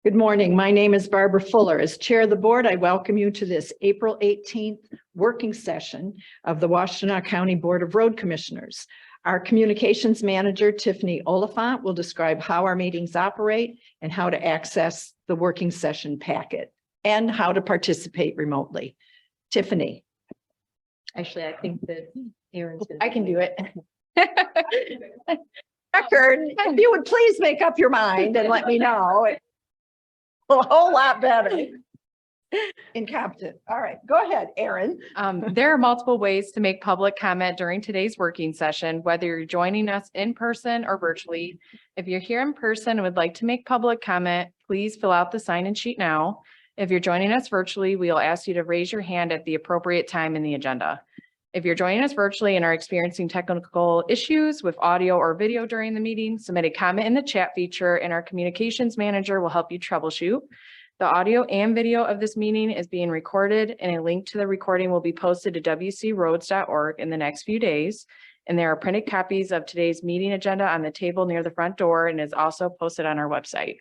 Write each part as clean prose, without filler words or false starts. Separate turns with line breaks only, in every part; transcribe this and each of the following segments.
Good morning. My name is Barbara Fuller. As Chair of the Board, I welcome you to this April 18th working session of the Washtenaw County Board of Road Commissioners. Our Communications Manager, Tiffany Oliphant, will describe how our meetings operate and how to access the working session packet and how to participate remotely. Tiffany.
Actually, I think that Aaron's.
I can do it. Record, if you would please make up your mind and let me know. A whole lot better. Incompetent. All right, go ahead, Aaron.
There are multiple ways to make public comment during today's working session, whether you're joining us in person or virtually. If you're here in person and would like to make public comment, please fill out the sign-in sheet now. If you're joining us virtually, we'll ask you to raise your hand at the appropriate time in the agenda. If you're joining us virtually and are experiencing technical issues with audio or video during the meeting, submit a comment in the chat feature and our communications manager will help you troubleshoot. The audio and video of this meeting is being recorded and a link to the recording will be posted to wcroads.org in the next few days. And there are printed copies of today's meeting agenda on the table near the front door and is also posted on our website.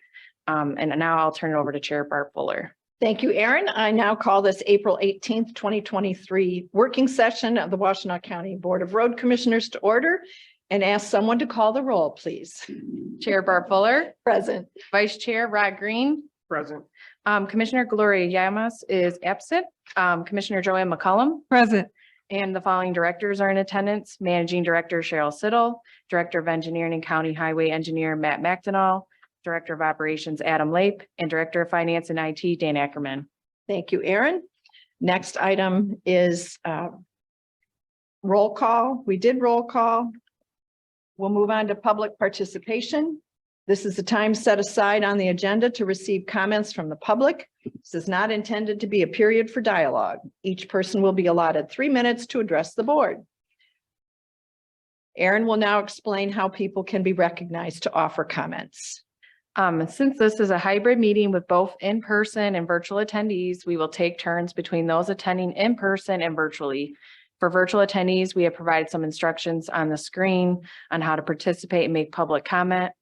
And now I'll turn it over to Chair Barb Fuller.
Thank you, Aaron. I now call this April 18th, 2023 working session of the Washtenaw County Board of Road Commissioners to order and ask someone to call the roll, please.
Chair Barb Fuller.
Present.
Vice Chair Rod Green.
Present.
Commissioner Gloria Llamas is absent. Commissioner Joanne McCollum.
Present.
And the following directors are in attendance. Managing Director Cheryl Siddle, Director of Engineering and County Highway Engineer Matt McDonald, Director of Operations Adam Lape, and Director of Finance and IT Dan Ackerman.
Thank you, Aaron. Next item is roll call. We did roll call. We'll move on to public participation. This is the time set aside on the agenda to receive comments from the public. This is not intended to be a period for dialogue. Each person will be allotted 3 minutes to address the board. Aaron will now explain how people can be recognized to offer comments.
Since this is a hybrid meeting with both in-person and virtual attendees, we will take turns between those attending in person and virtually. For virtual attendees, we have provided some instructions on the screen on how to participate and make public comment.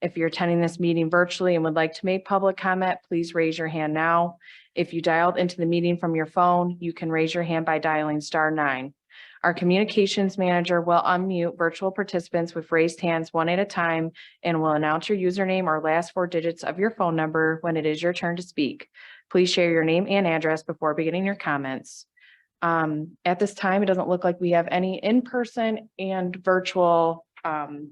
If you're attending this meeting virtually and would like to make public comment, please raise your hand now. If you dialed into the meeting from your phone, you can raise your hand by dialing *9. Our communications manager will unmute virtual participants with raised hands one at a time and will announce your username or last 4 digits of your phone number when it is your turn to speak. Please share your name and address before beginning your comments. At this time, it doesn't look like we have any in-person and virtual attendees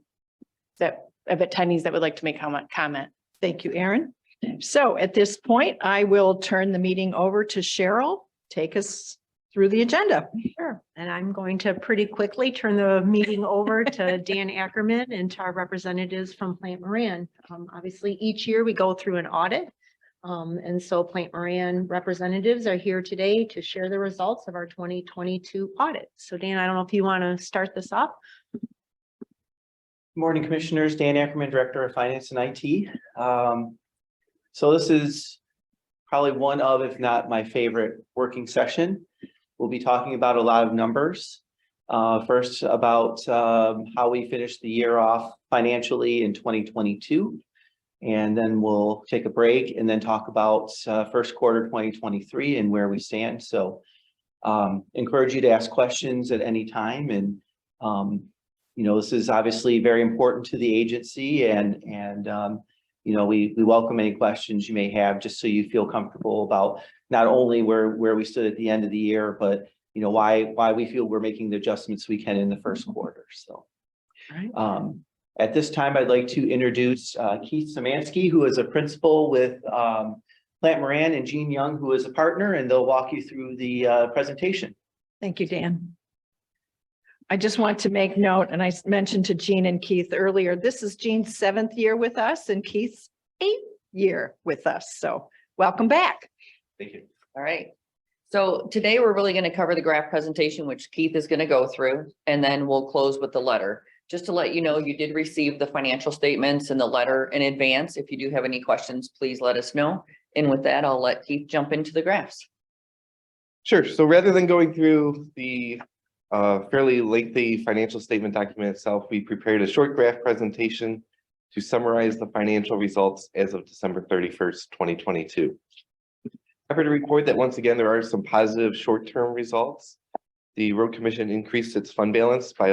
that would like to make comment.
Thank you, Aaron. So at this point, I will turn the meeting over to Cheryl. Take us through the agenda.
Sure. And I'm going to pretty quickly turn the meeting over to Dan Ackerman and to our representatives from Plant Moran. Obviously, each year we go through an audit. And so Plant Moran representatives are here today to share the results of our 2022 audit. So Dan, I don't know if you want to start this off.
Good morning, Commissioners. Dan Ackerman, Director of Finance and IT. So this is probably one of, if not my favorite working session. We'll be talking about a lot of numbers. First about how we finished the year off financially in 2022. And then we'll take a break and then talk about first quarter 2023 and where we stand. So encourage you to ask questions at any time. And, you know, this is obviously very important to the agency and you know, we welcome any questions you may have just so you feel comfortable about not only where we stood at the end of the year, but, you know, why we feel we're making the adjustments we can in the first quarter. So at this time, I'd like to introduce Keith Szymanski, who is a principal with Plant Moran, and Jean Young, who is a partner, and they'll walk you through the presentation.
Thank you, Dan. I just want to make note, and I mentioned to Jean and Keith earlier, this is Jean's 7th year with us and Keith's 8th year with us. So welcome back.
Thank you.
All right. So today we're really going to cover the graph presentation, which Keith is going to go through, and then we'll close with the letter. Just to let you know, you did receive the financial statements and the letter in advance. If you do have any questions, please let us know. And with that, I'll let Keith jump into the graphs.
Sure. So rather than going through the fairly lengthy financial statement document itself, we prepared a short graph presentation to summarize the financial results as of December 31st, 2022. Happy to report that once again, there are some positive short-term results. The Road Commission increased its fund balance by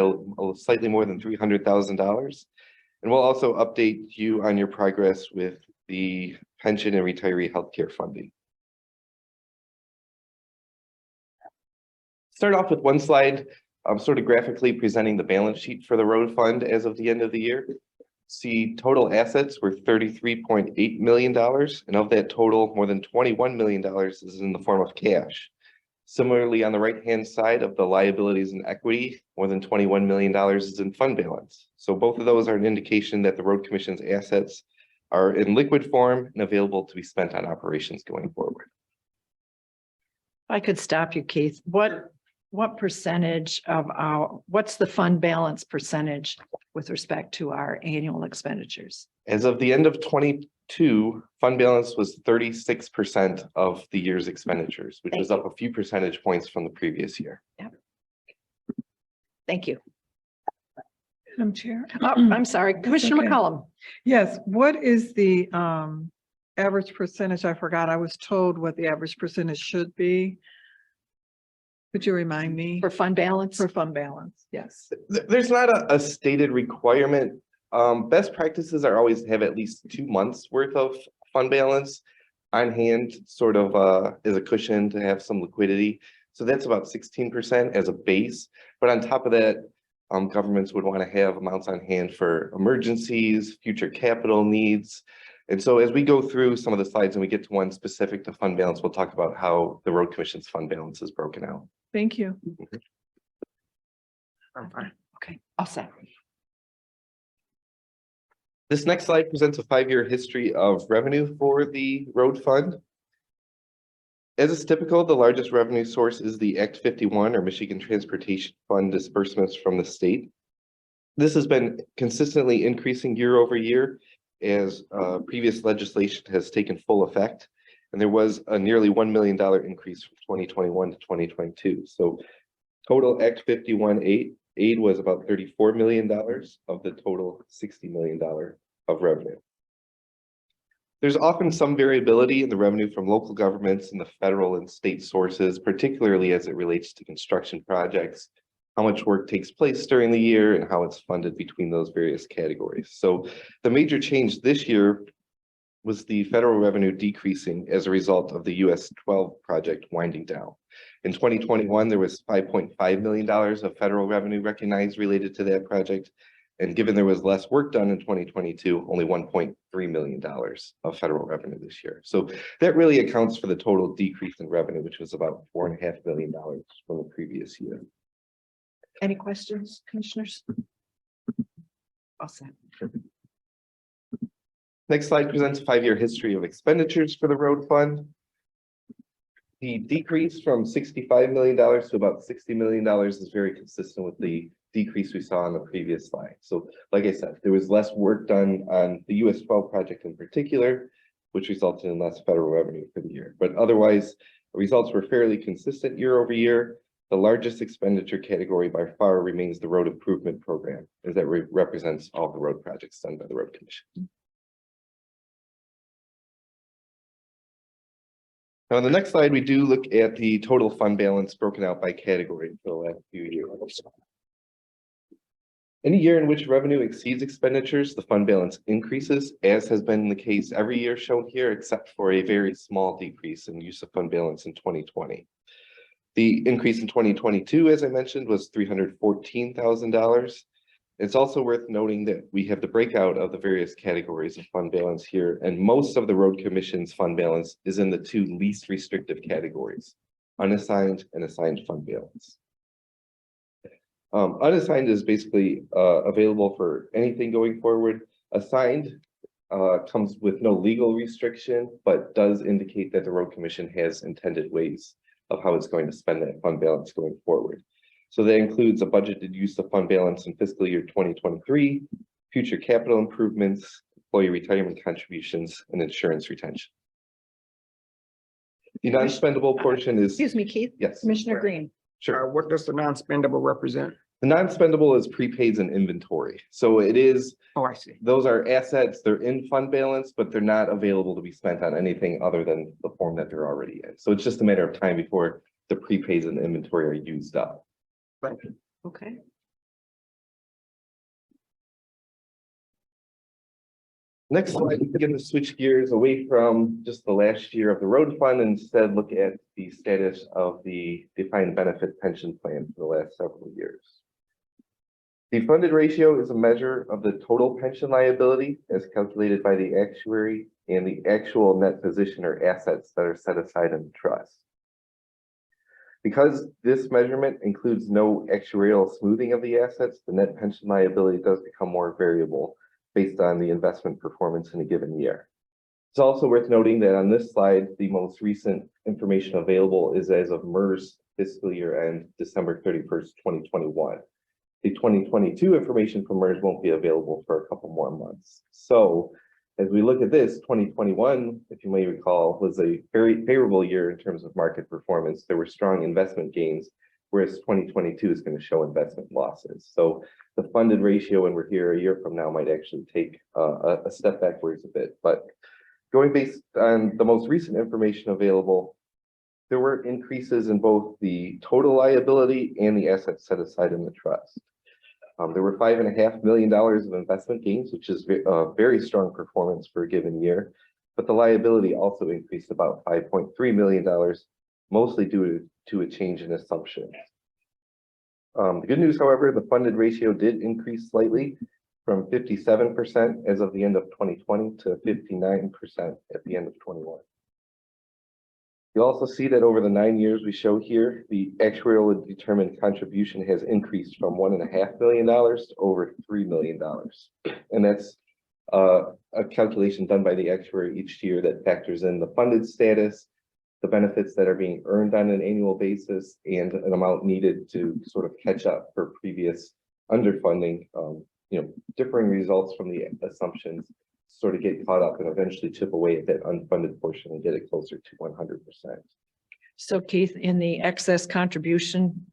slightly more than $300,000. And we'll also update you on your progress with the pension and retiree healthcare funding. Start off with one slide, sort of graphically presenting the balance sheet for the road fund as of the end of the year. See, total assets were $33.8 million, and of that total, more than $21 million is in the form of cash. Similarly, on the right-hand side of the liabilities and equity, more than $21 million is in fund balance. So both of those are an indication that the Road Commission's assets are in liquid form and available to be spent on operations going forward.
If I could stop you, Keith, what percentage of what's the fund balance percentage with respect to our annual expenditures?
As of the end of 22, fund balance was 36% of the year's expenditures, which was up a few percentage points from the previous year.
Thank you.
Madam Chair.
Oh, I'm sorry, Commissioner
okay.
McCollum.
Yes, what is the average percentage? I forgot. I was told what the average percentage should be. Could you remind me?
For fund balance?
For fund balance, yes.
There's not a stated requirement. Best practices are always to have at least 2 months worth of fund balance on hand, sort of as a cushion to have some liquidity. So that's about 16% as a base. But on top of that, governments would want to have amounts on hand for emergencies, future capital needs. And so as we go through some of the slides and we get to one specific to fund balance, we'll talk about how the Road Commission's fund balance is broken out.
Thank you.
I'm fine.
Okay, all set.
This next slide presents a 5-year history of revenue for the road fund. As is typical, the largest revenue source is the Act 51 or Michigan Transportation Fund disbursements from the state. This has been consistently increasing year over year as previous legislation has taken full effect. And there was a nearly $1 million increase from 2021 to 2022. So total Act 51 aid was about $34 million of the total $60 million of revenue. There's often some variability in the revenue from local governments and the federal and state sources, particularly as it relates to construction projects, how much work takes place during the year, and how it's funded between those various categories. So the major change this year was the federal revenue decreasing as a result of the US 12 project winding down. In 2021, there was $5.5 million of federal revenue recognized related to that project. And given there was less work done in 2022, only $1.3 million of federal revenue this year. So that really accounts for the total decrease in revenue, which was about $4.5 million from the previous year.
Any questions, commissioners? All set.
Next slide presents a 5-year history of expenditures for the road fund. The decrease from $65 million to about $60 million is very consistent with the decrease we saw on the previous slide. So like I said, there was less work done on the US 12 project in particular, which resulted in less federal revenue for the year. But otherwise, the results were fairly consistent year over year. The largest expenditure category by far remains the road improvement program, as that represents all the road projects done by the Road Commission. Now, on the next slide, we do look at the total fund balance broken out by category for the last few years. Any year in which revenue exceeds expenditures, the fund balance increases, as has been the case every year shown here, except for a very small decrease in use of fund balance in 2020. The increase in 2022, as I mentioned, was $314,000. It's also worth noting that we have the breakout of the various categories of fund balance here, and most of the Road Commission's fund balance is in the 2 least restrictive categories, unassigned and assigned fund balance. Unassigned is basically available for anything going forward. Assigned comes with no legal restriction, but does indicate that the Road Commission has intended ways of how it's going to spend that fund balance going forward. So that includes a budgeted use of fund balance in fiscal year 2023, future capital improvements, employee retirement contributions, and insurance retention. The non-spendable portion is,
Excuse me, Keith.
yes,
Commissioner Green.
sure.
What does the non-spendable represent?
The non-spendable is prepaids and inventory. So it is,
Oh, I see.
those are assets, they're in fund balance, but they're not available to be spent on anything other than the form that they're already in. So it's just a matter of time before the prepaids and inventory are used up.
Right.
Okay.
Next slide, we're going to switch gears away from just the last year of the road fund and instead look at the status of the defined benefit pension plan for the last several years. The funded ratio is a measure of the total pension liability as calculated by the actuary and the actual net position or assets that are set aside in the trust. Because this measurement includes no actuarial smoothing of the assets, the net pension liability does become more variable based on the investment performance in a given year. It's also worth noting that on this slide, the most recent information available is as of MERS fiscal year end December 31st, 2021. The 2022 information from MERS won't be available for a couple more months. So as we look at this, 2021, if you may recall, was a very favorable year in terms of market performance. There were strong investment gains, whereas 2022 is going to show investment losses. So the funded ratio, when we're here a year from now, might actually take a step backwards a bit. But going based on the most recent information available, there were increases in both the total liability and the assets set aside in the trust. There were $5.5 million of investment gains, which is a very strong performance for a given year. But the liability also increased about $5.3 million, mostly due to a change in assumptions. The good news, however, the funded ratio did increase slightly from 57% as of the end of 2020 to 59% at the end of 21. You'll also see that over the 9 years we show here, the actuarial determined contribution has increased from $1.5 million to over $3 million. And that's a calculation done by the actuary each year that factors in the funded status, the benefits that are being earned on an annual basis, and an amount needed to sort of catch up for previous underfunding. Differing results from the assumptions sort of get caught up and eventually chip away at that unfunded portion and get it closer to 100%.
So Keith, in the excess contribution,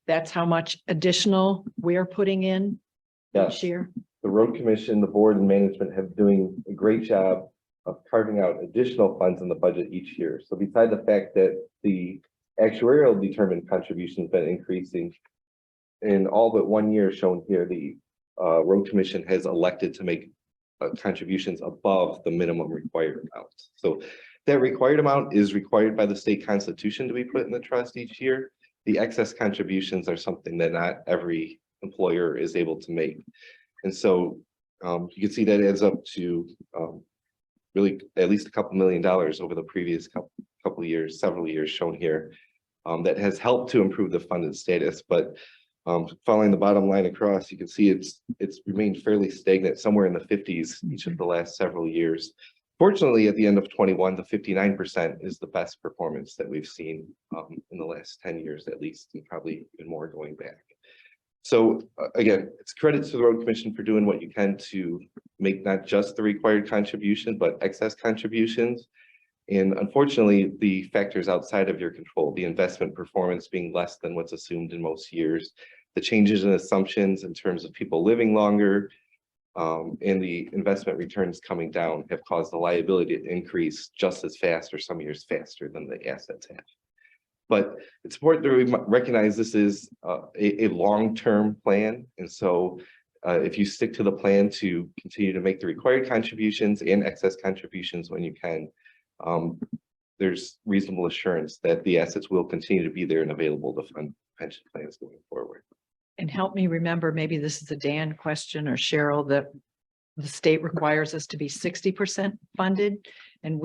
that's how much additional we're putting in
Yes.
each year?
The road commission, the board and management have doing a great job of carving out additional funds in the budget each year. So beside the fact that the actuarial determined contribution has been increasing, in all but 1 year shown here, the road commission has elected to make contributions above the minimum required amount. So that required amount is required by the state constitution to be put in the trust each year. The excess contributions are something that not every employer is able to make. And so you can see that adds up to really at least a couple $1 million over the previous couple years, several years shown here, that has helped to improve the funded status. But following the bottom line across, you can see it's remained fairly stagnant, somewhere in the 50s each of the last several years. Fortunately, at the end of 21, the 59% is the best performance that we've seen in the last 10 years at least, and probably even more going back. So again, it's credit to the road commission for doing what you can to make not just the required contribution, but excess contributions. And unfortunately, the factors outside of your control, the investment performance being less than what's assumed in most years, the changes in assumptions in terms of people living longer, and the investment returns coming down have caused the liability to increase just as fast or some years faster than the assets have. But it's important to recognize this is a long-term plan. And so if you stick to the plan to continue to make the required contributions and excess contributions when you can, there's reasonable assurance that the assets will continue to be there and available to fund pension plans going forward.
And help me remember, maybe this is a Dan question or Cheryl, that the state requires us to be 60% funded and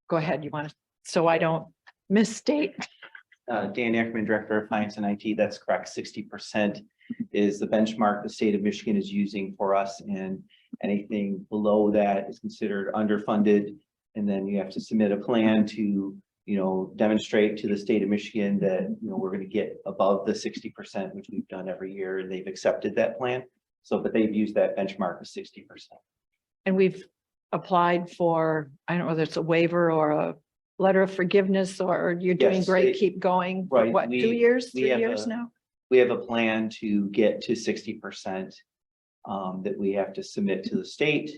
go ahead, you want to, so I don't misstate.
Dan Ackerman, Director of Finance and IT, that's correct. 60% is the benchmark the state of Michigan is using for us, and anything below that is considered underfunded. And then you have to submit a plan to, demonstrate to the state of Michigan that, we're going to get above the 60%, which we've done every year, and they've accepted that plan. So, but they've used that benchmark of 60%.
And we've applied for, I don't know whether it's a waiver or a letter of forgiveness, or you're doing
Yes,
great, keep going.
right.
What, 2 years, 3 years now?
we have a plan to get to 60% that we have to submit to the state.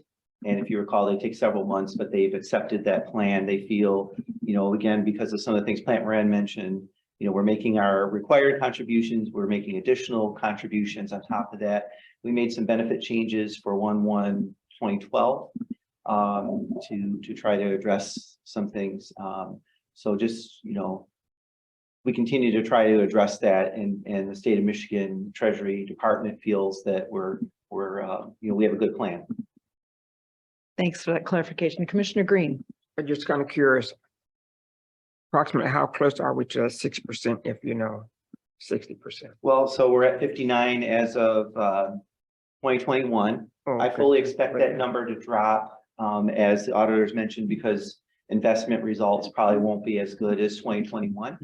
And if you recall, they take several months, but they've accepted that plan. They feel, again, because of some of the things Plant Moran mentioned, we're making our required contributions, we're making additional contributions on top of that. We made some benefit changes for 1/1/2012 to try to address some things. So just, we continue to try to address that, and the state of Michigan Treasury Department feels that we have a good plan.
Thanks for that clarification. Commissioner Green.
I'm just kind of curious. Approximately how close are we to 6% if 60%?
Well, so we're at 59 as of 2021. I fully expect that number to drop, as the auditors mentioned, because investment results probably won't be as good as 2021.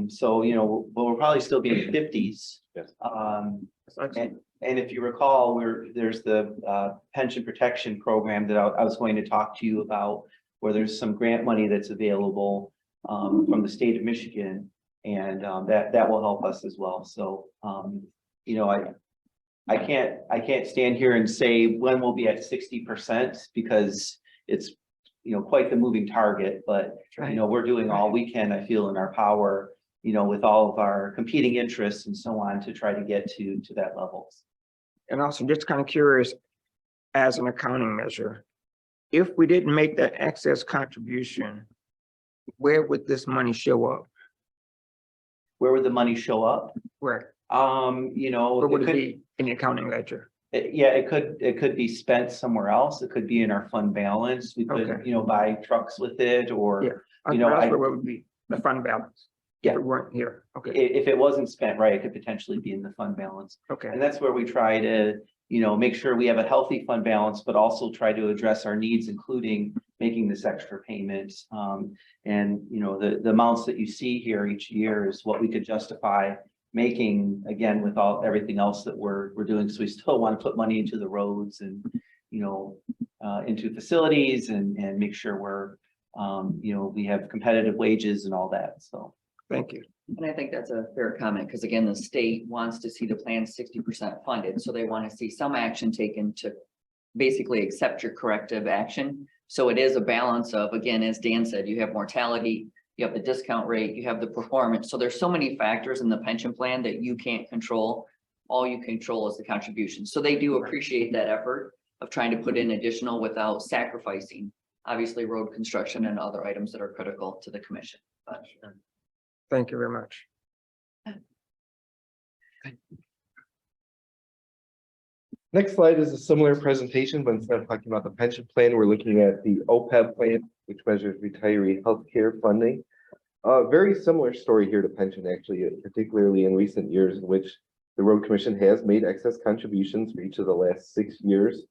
So, but we'll probably still be in the 50s.
Yes.
And if you recall, there's the pension protection program that I was going to talk to you about, where there's some grant money that's available from the state of Michigan, and that will help us as well. So, I can't stand here and say when we'll be at 60% because it's quite the moving target, but we're doing all we can, I feel, in our power, with all of our competing interests and so on, to try to get to that level.
And also just kind of curious, as an accounting measure, if we didn't make that excess contribution, where would this money show up?
Where would the money show up?
Where?
Where
would it be in the accounting ledger?
It could be spent somewhere else. It could be in our fund balance. We could,
Okay.
Buy trucks with it, or,
That's where would be the fund balance.
Yeah.
If it weren't here. Okay,
if it wasn't spent right, it could potentially be in the fund balance.
okay.
And that's where we try to, make sure we have a healthy fund balance, but also try to address our needs, including making this extra payment. And, the amounts that you see here each year is what we could justify making, again, with everything else that we're doing. So we still want to put money into the roads and, into facilities and make sure we're, we have competitive wages and all that. So.
Thank you.
And I think that's a fair comment, because again, the state wants to see the plan 60% funded, so they want to see some action taken to basically accept your corrective action. So it is a balance of, again, as Dan said, you have mortality, you have the discount rate, you have the performance. So there's so many factors in the pension plan that you can't control. All you control is the contribution. So they do appreciate that effort of trying to put in additional without sacrificing, obviously, road construction and other items that are critical to the commission. But
Thank you very much.
Next slide is a similar presentation, but instead of talking about the pension plan, we're looking at the OPEB plan, which measures retiree healthcare funding. Very similar story here to pension, actually, particularly in recent years, in which the Road Commission has made excess contributions for each of the last 6 years.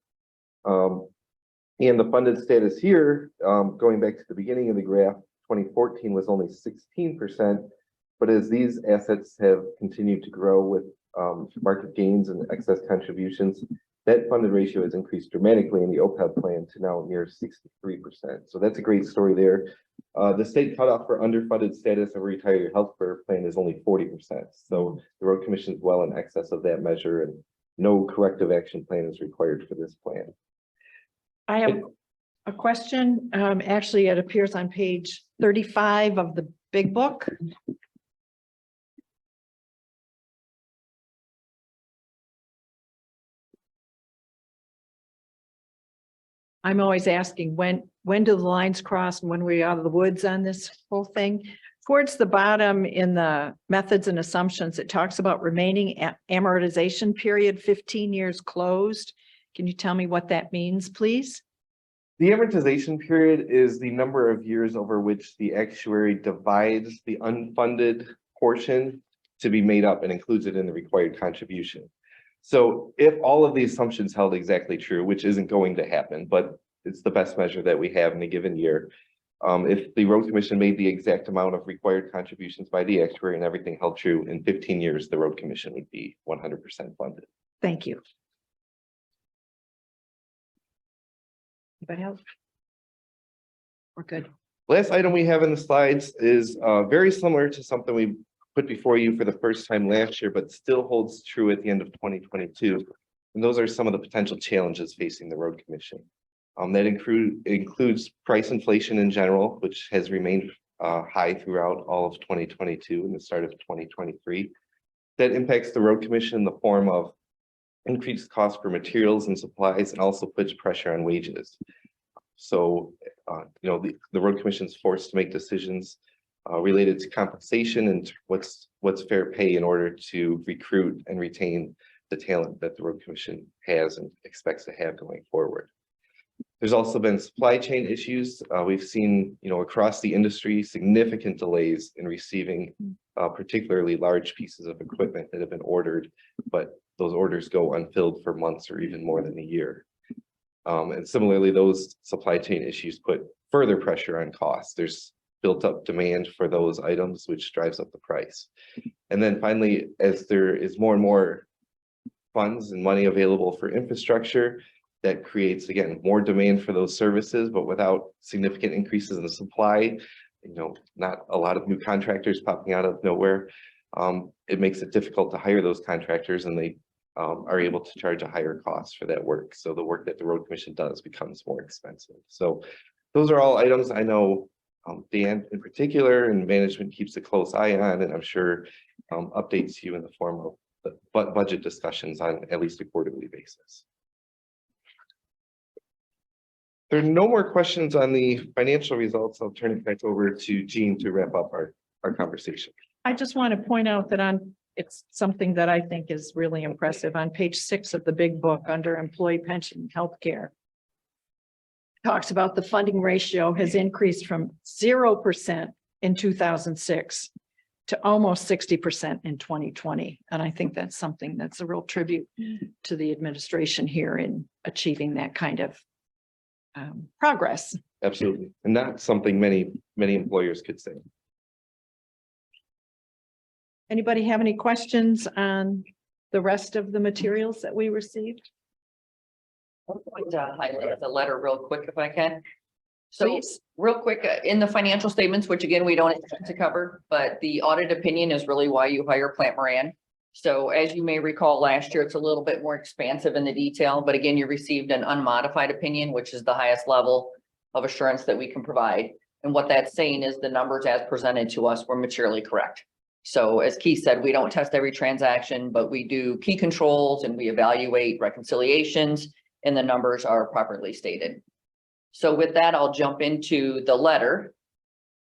And the funded status here, going back to the beginning of the graph, 2014 was only 16%, but as these assets have continued to grow with market gains and excess contributions, that funded ratio has increased dramatically in the OPEB plan to now near 63%. So that's a great story there. The state cutoff for underfunded status of a retiree healthcare plan is only 40%. So the Road Commission is well in excess of that measure, and no corrective action plan is required for this plan.
I have a question. Actually, it appears on page 35 of the big book. I'm always asking when do the lines cross and when we're out of the woods on this whole thing? Towards the bottom in the methods and assumptions, it talks about remaining amortization period, 15 years closed. Can you tell me what that means, please?
The amortization period is the number of years over which the actuary divides the unfunded portion to be made up and includes it in the required contribution. So if all of the assumptions held exactly true, which isn't going to happen, but it's the best measure that we have in a given year. If the Road Commission made the exact amount of required contributions by the actuary and everything held true, in 15 years, the Road Commission would be 100% funded.
Thank you. Anybody else? We're good.
Last item we have in the slides is very similar to something we put before you for the first time last year, but still holds true at the end of 2022. And those are some of the potential challenges facing the road commission. That includes price inflation in general, which has remained high throughout all of 2022 and the start of 2023. That impacts the road commission in the form of increased costs for materials and supplies, and also puts pressure on wages. So, the road commission is forced to make decisions related to compensation and what's fair pay in order to recruit and retain the talent that the road commission has and expects to have going forward. There's also been supply chain issues. We've seen, across the industry, significant delays in receiving particularly large pieces of equipment that have been ordered, but those orders go unfilled for months or even more than a year. And similarly, those supply chain issues put further pressure on costs. There's built up demand for those items, which drives up the price. And then finally, as there is more and more funds and money available for infrastructure, that creates, again, more demand for those services, but without significant increases in the supply, not a lot of new contractors popping out of nowhere. It makes it difficult to hire those contractors, and they are able to charge a higher cost for that work. So the work that the road commission does becomes more expensive. So those are all items I know Dan in particular and management keeps a close eye on, and I'm sure updates you in the form of the budget discussions on at least a quarterly basis. There are no more questions on the financial results. I'll turn it back over to Jean to wrap up our conversation.
I just want to point out that it's something that I think is really impressive. On page 6 of the big book under employee pension and healthcare, talks about the funding ratio has increased from 0% in 2006 to almost 60% in 2020. And I think that's something that's a real tribute to the administration here in achieving that kind of progress.
Absolutely. And that's something many employers could say.
Anybody have any questions on the rest of the materials that we received?
I'm going to highlight the letter real quick if I can. So
Please.
real quick, in the financial statements, which again, we don't intend to cover, but the audit opinion is really why you hire Plant Moran. So as you may recall, last year, it's a little bit more expansive in the detail, but again, you received an unmodified opinion, which is the highest level of assurance that we can provide. And what that's saying is the numbers as presented to us were materially correct. So as Keith said, we don't test every transaction, but we do key controls and we evaluate reconciliations, and the numbers are properly stated. So with that, I'll jump into the letter.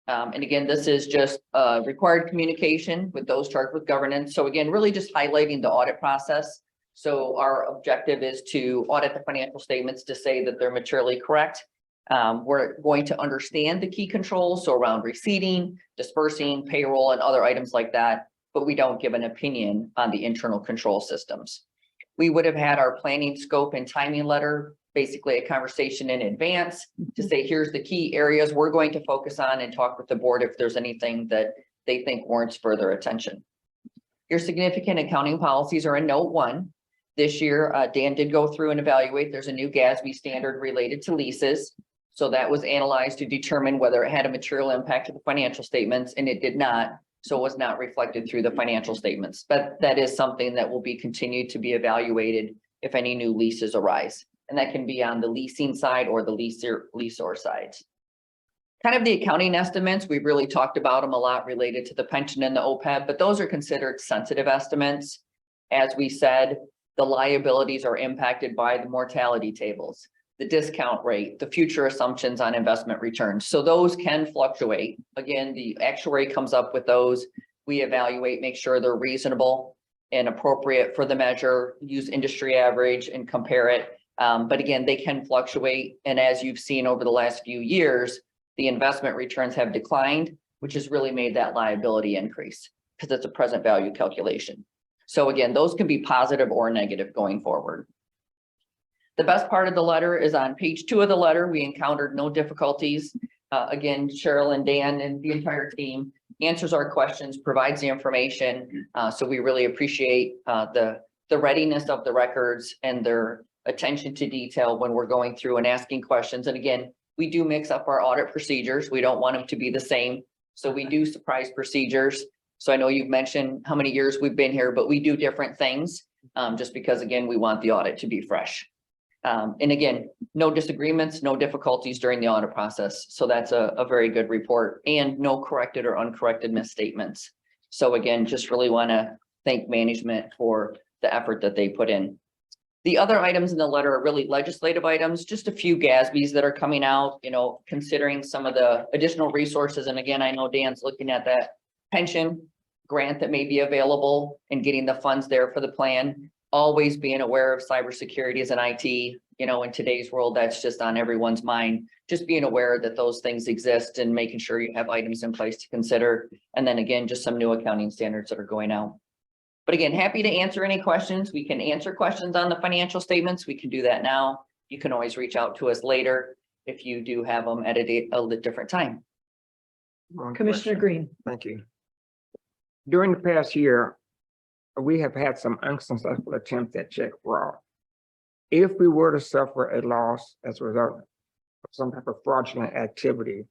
And again, this is just required communication with those charged with governance. So again, really just highlighting the audit process. So our objective is to audit the financial statements to say that they're materially correct. We're going to understand the key controls, so around receipting, dispersing, payroll, and other items like that, but we don't give an opinion on the internal control systems. We would have had our planning scope and timing letter, basically a conversation in advance to say, here's the key areas we're going to focus on, and talk with the board if there's anything that they think warrants further attention. Your significant accounting policies are in note 1. This year, Dan did go through and evaluate. There's a new GASB standard related to leases. So that was analyzed to determine whether it had a material impact to the financial statements, and it did not. So it was not reflected through the financial statements, but that is something that will be continued to be evaluated if any new leases arise. And that can be on the leasing side or the leaseor side. Kind of the accounting estimates, we've really talked about them a lot related to the pension and the OPEB, but those are considered sensitive estimates. As we said, the liabilities are impacted by the mortality tables, the discount rate, the future assumptions on investment returns. So those can fluctuate. Again, the actuary comes up with those. We evaluate, make sure they're reasonable and appropriate for the measure, use industry average and compare it. But again, they can fluctuate. And as you've seen over the last few years, the investment returns have declined, which has really made that liability increase because it's a present value calculation. So again, those can be positive or negative going forward. The best part of the letter is on page 2 of the letter. We encountered no difficulties. Again, Cheryl and Dan and the entire team answers our questions, provides the information. So we really appreciate the readiness of the records and their attention to detail when we're going through and asking questions. And again, we do mix up our audit procedures. We don't want them to be the same. So we do surprise procedures. So I know you've mentioned how many years we've been here, but we do different things, just because, again, we want the audit to be fresh. And again, no disagreements, no difficulties during the audit process. So that's a very good report, and no corrected or uncorrected misstatements. So again, just really want to thank management for the effort that they put in. The other items in the letter are really legislative items, just a few GASBs that are coming out, you know, considering some of the additional resources. And again, I know Dan's looking at that pension grant that may be available and getting the funds there for the plan. Always being aware of cybersecurity as an IT, you know, in today's world, that's just on everyone's mind. Just being aware that those things exist and making sure you have items in place to consider. And then again, just some new accounting standards that are going out. But again, happy to answer any questions. We can answer questions on the financial statements. We can do that now. You can always reach out to us later if you do have them at a different time.
One
Commissioner
question.
Green.
Thank you. During the past year, we have had some unsuccessful attempts at check fraud. If we were to suffer a loss as a result of some type of fraudulent activity,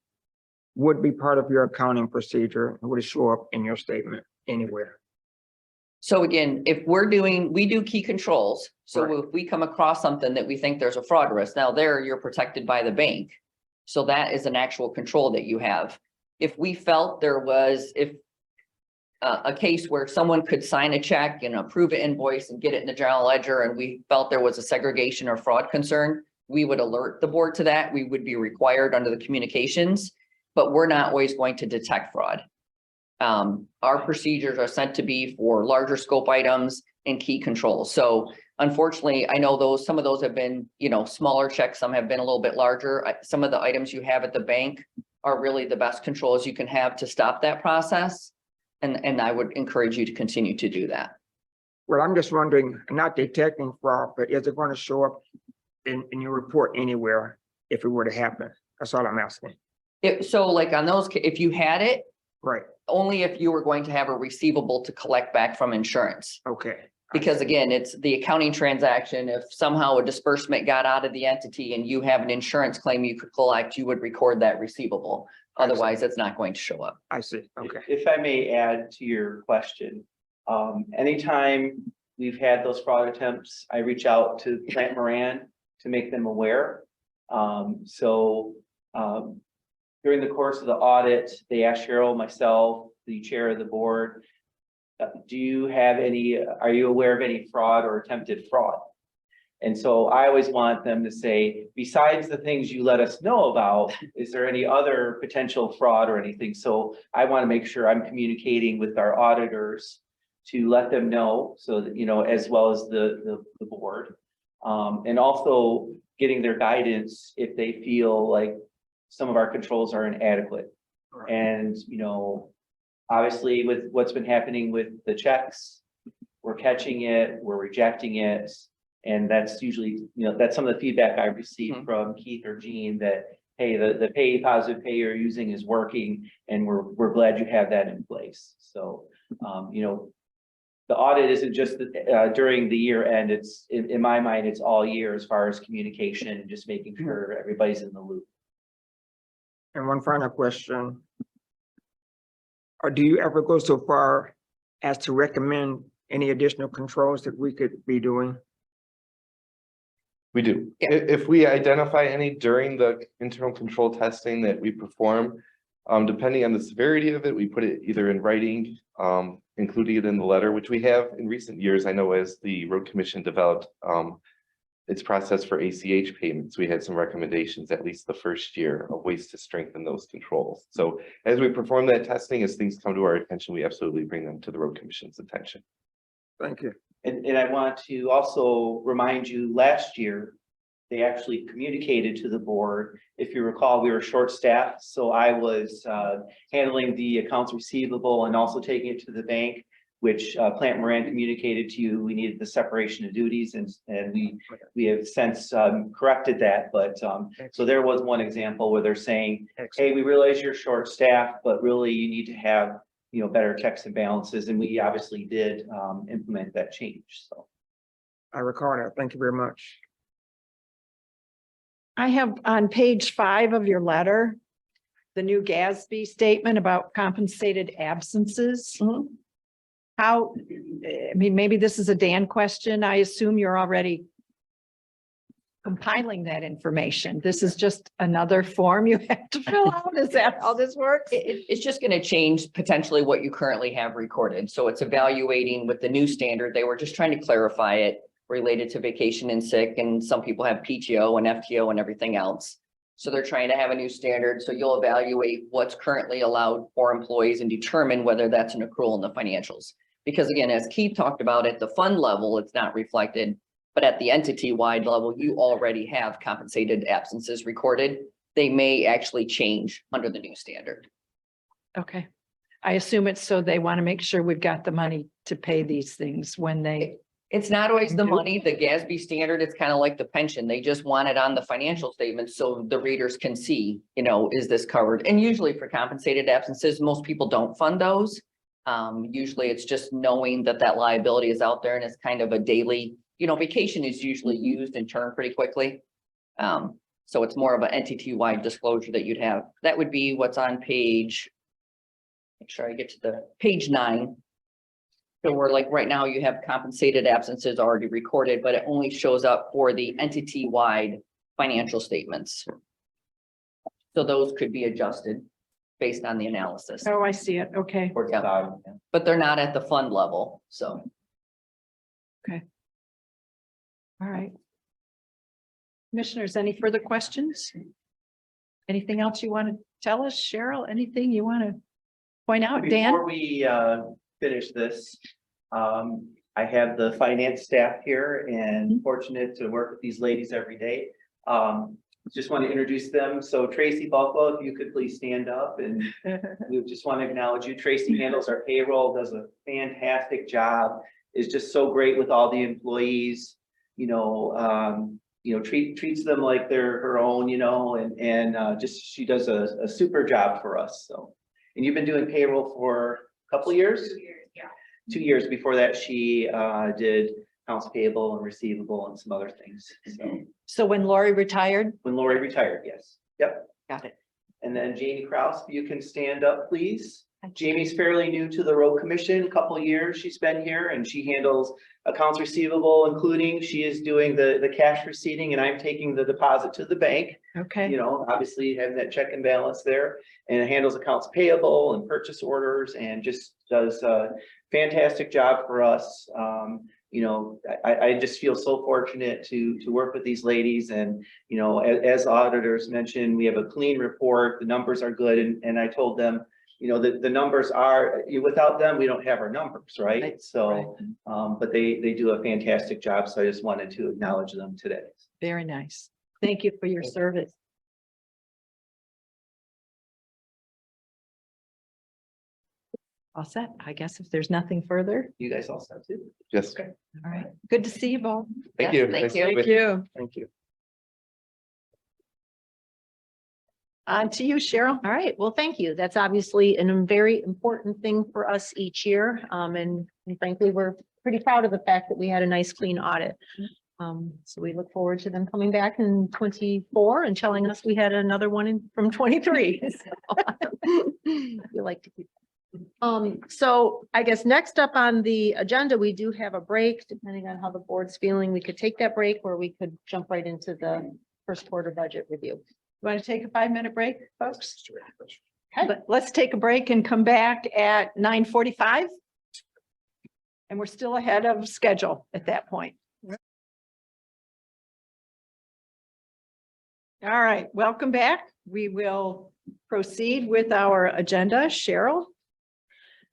would be part of your accounting procedure, and would it show up in your statement anywhere?
So again, if we do key controls. So
Right.
if we come across something that we think there's a fraud risk, now there you're protected by the bank. So that is an actual control that you have. If we felt there was, a case where someone could sign a check and approve an invoice and get it in the general ledger, and we felt there was a segregation or fraud concern, we would alert the board to that. We would be required under the communications, but we're not always going to detect fraud. Our procedures are sent to be for larger scope items and key controls. So unfortunately, I know some of those have been, you know, smaller checks. Some have been a little bit larger. Some of the items you have at the bank are really the best controls you can have to stop that process. And I would encourage you to continue to do that.
Well, I'm just wondering, not detecting fraud, but is it going to show up in your report anywhere if it were to happen? That's all I'm asking.
So like on those, if you had it,
Right,
only if you were going to have a receivable to collect back from insurance.
okay.
Because again, it's the accounting transaction. If somehow a disbursement got out of the entity and you have an insurance claim you could collect, you would record that receivable.
I see.
Otherwise, it's not going to show up.
I see, okay.
If I may add to your question, anytime we've had those fraud attempts, I reach out to Plant Moran to make them aware. During the course of the audit, they asked Cheryl, myself, the chair of the board, are you aware of any fraud or attempted fraud? And so I always want them to say, besides the things you let us know about, is there any other potential fraud or anything? So I want to make sure I'm communicating with our auditors to let them know, so that, you know, as well as the board. And also getting their guidance if they feel like some of our controls are inadequate. And, you know, obviously with what's been happening with the checks, we're catching it, we're rejecting it. And that's usually, you know, that's some of the feedback I received from Keith or Jean that, hey, the positive pay you're using is working, and we're glad you have that in place. So, you know, the audit isn't just during the year end, it's in my mind, it's all year as far as communication and just making sure everybody's in the loop.
And one final question. Or do you ever go so far as to recommend any additional controls that we could be doing?
We do.
Yeah.
If we identify any during the internal control testing that we perform, depending on the severity of it, we put it either in writing, including it in the letter, which we have in recent years. I know as the road commission developed its process for ACH payments, we had some recommendations, at least the first year, of ways to strengthen those controls. So as we perform that testing, as things come to our attention, we absolutely bring them to the road commission's attention.
Thank you.
And I want to also remind you, last year, they actually communicated to the board. If you recall, we were short-staffed, so I was handling the accounts receivable and also taking it to the bank, which Plant Moran communicated to you. We needed the separation of duties, and we have since corrected that. But so there was one example where they're saying, hey, we realize you're short-staffed, but really you need to have, you know, better checks and balances, and we obviously did implement that change. So
I recall that. Thank you very much.
I have on page 5 of your letter, the new GASB statement about compensated absences.
Mhm.
How, I mean, maybe this is a Dan question. I assume you're already compiling that information. This is just another form you have to fill out. Is that how this works?
It's just gonna change potentially what you currently have recorded. So it's evaluating with the new standard. They were just trying to clarify it related to vacation and sick, and some people have PTO and FTO and everything else. So they're trying to have a new standard. So you'll evaluate what's currently allowed for employees and determine whether that's an accrual in the financials. Because again, as Keith talked about, at the fund level, it's not reflected. But at the entity-wide level, you already have compensated absences recorded. They may actually change under the new standard.
Okay. I assume it's so they want to make sure we've got the money to pay these things when they,
It's not always the money, the GASB standard, it's kind of like the pension. They just want it on the financial statements so the readers can see, is this covered? And usually for compensated absences, most people don't fund those. Usually it's just knowing that that liability is out there and it's kind of a daily, vacation is usually used and turned pretty quickly. So it's more of an entity-wide disclosure that you'd have. That would be what's on page. Make sure I get to the page 9. So we're like, right now you have compensated absences already recorded, but it only shows up for the entity-wide financial statements. So those could be adjusted based on the analysis.
oh, I see it. Okay.
But they're not at the fund level, so.
All right. Commissioners, any further questions? Anything else you want to tell us, Cheryl? Anything you want to point out, Dan?
Before we finish this, I have the finance staff here and fortunate to work with these ladies every day. Just want to introduce them. So Tracy Bucklow, if you could please stand up, and we just want to acknowledge you. Tracy handles our payroll, does a fantastic job, is just so great with all the employees, treats them like they're her own, and just, she does a super job for us. So, and you've been doing payroll for a couple of years? 2 years, yeah. 2 years. Before that, she did accounts payable and receivable and some other things.
So when Lori retired?
When Lori retired, yes. Yep.
Got it.
And then Jamie Kraus, if you can stand up, please. Jamie's fairly new to the road commission, a couple of years she's been here, and she handles accounts receivable, including she is doing the cash receipting, and I'm taking the deposit to the bank.
Okay.
Obviously having that check and balance there, and it handles accounts payable and purchase orders, and just does a fantastic job for us. I just feel so fortunate to work with these ladies, and as auditors mentioned, we have a clean report, the numbers are good, and I told them, the numbers are, without them, we don't have our numbers, right?
Right,
So, but they do a fantastic job, so I just wanted to acknowledge them today.
Very nice. Thank you for your service. All set. I guess if there's nothing further.
You guys all set too?
Yes,
Okay.
All right. Good to see you both.
thank
Yes,
you.
thank
Nice
you.
to meet
Thank you.
Thank you.
On to you, Cheryl.
All right, well, thank you. That's obviously a very important thing for us each year. And frankly, we're pretty proud of the fact that we had a nice clean audit. So we look forward to them coming back in 24 and telling us we had another one from 23. We like to keep. So I guess next up on the agenda, we do have a break, depending on how the board's feeling. We could take that break, or we could jump right into the first quarter budget review.
Want to take a 5-minute break, folks? Let's take a break and come back at 9:45. And we're still ahead of schedule at that point. All right, welcome back. We will proceed with our agenda. Cheryl?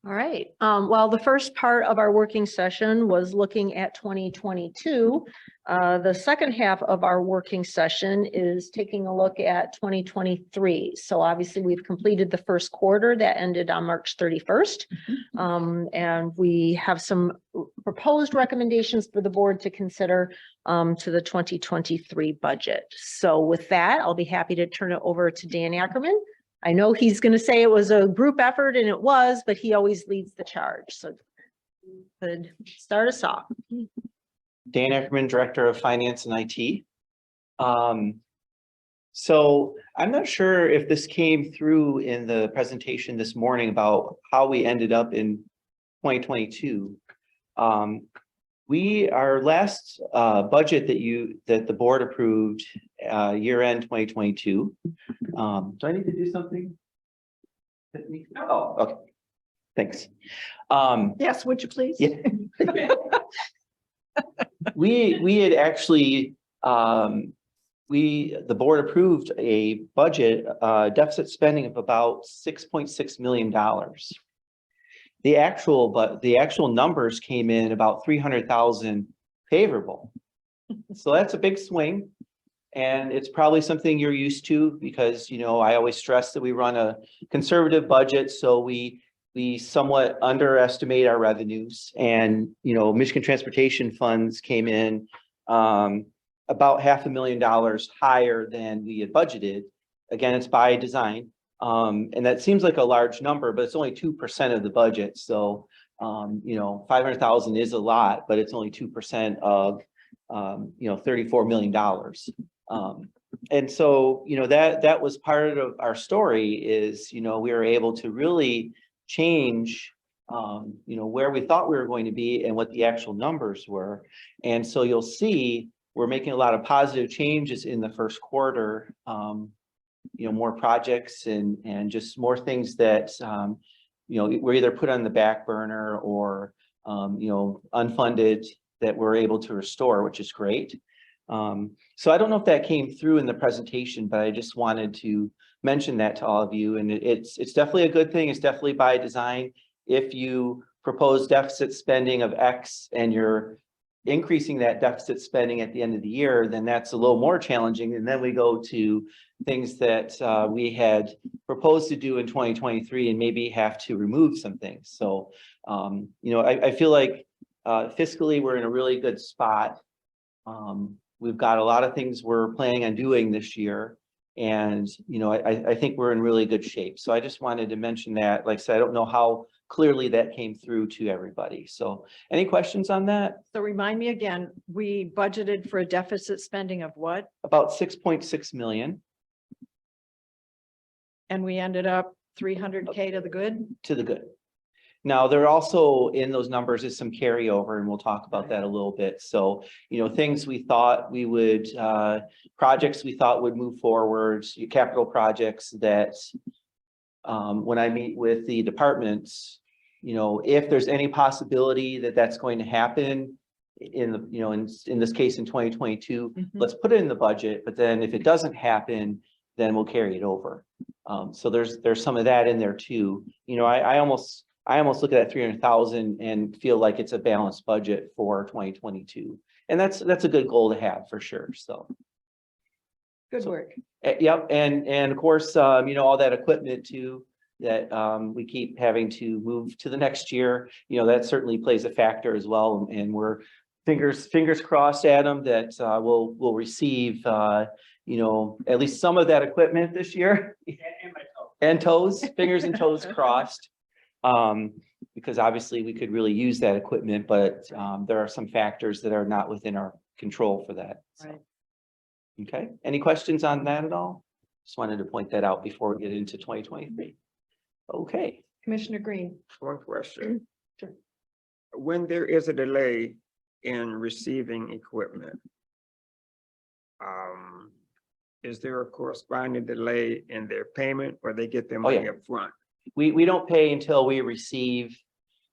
All right, well, the first part of our working session was looking at 2022. The second half of our working session is taking a look at 2023. So obviously we've completed the first quarter that ended on March 31st. And we have some proposed recommendations for the board to consider to the 2023 budget. So with that, I'll be happy to turn it over to Dan Ackerman. I know he's going to say it was a group effort, and it was, but he always leads the charge. So could start us off.
Dan Ackerman, Director of Finance and IT. So I'm not sure if this came through in the presentation this morning about how we ended up in 2022. Our last budget that the board approved year end 2022. Do I need to do something? Oh, okay. Thanks.
Yes, would you please?
Yeah. We had actually, the board approved a budget, deficit spending of about $6.6 million. The actual numbers came in about 300,000 favorable. So that's a big swing. And it's probably something you're used to because, you know, I always stress that we run a conservative budget. So we somewhat underestimate our revenues, and, you know, Michigan transportation funds came in about $500,000 higher than we had budgeted. Again, it's by design. And that seems like a large number, but it's only 2% of the budget. So, you know, 500,000 is a lot, but it's only 2% of, you know, $34 million. And so, you know, that was part of our story is, you know, we were able to really change, you know, where we thought we were going to be and what the actual numbers were. And so you'll see we're making a lot of positive changes in the first quarter, you know, more projects and just more things that, you know, we're either put on the back burner or, you know, unfunded that we're able to restore, which is great. So I don't know if that came through in the presentation, but I just wanted to mention that to all of you. And it's definitely a good thing. It's definitely by design. If you propose deficit spending of X and you're increasing that deficit spending at the end of the year, then that's a little more challenging. And then we go to things that we had proposed to do in 2023 and maybe have to remove some things. So, you know, I feel like fiscally, we're in a really good spot. We've got a lot of things we're planning on doing this year. And, you know, I think we're in really good shape. So I just wanted to mention that. Like I said, I don't know how clearly that came through to everybody. So any questions on that?
So remind me again, we budgeted for a deficit spending of what?
About 6.6 million
And we ended up 300K to the good?
to the good. Now, there also in those numbers is some carryover, and we'll talk about that a little bit. So, you know, things we thought we would, projects we thought would move forward, capital projects that when I meet with the departments, you know, if there's any possibility that that's going to happen in the, you know, in this case, in 2022, let's put it in the budget. But then if it doesn't happen, then we'll carry it over. So there's some of that in there too. You know, I almost look at that 300,000 and feel like it's a balanced budget for 2022. And that's a good goal to have for sure. So.
Good work.
Yep. And of course, you know, all that equipment too, that we keep having to move to the next year, you know, that certainly plays a factor as well. And we're fingers crossed, Adam, that we'll receive, you know, at least some of that equipment this year. And toes, fingers and toes crossed. Because obviously we could really use that equipment, but there are some factors that are not within our control for that. So.
Right.
Okay, any questions on that at all? Just wanted to point that out before we get into 2023. Okay.
Commissioner Green.
One question.
Sure.
When there is a delay in receiving equipment, is there a corresponding delay in their payment or they get their money up front?
We don't pay until we receive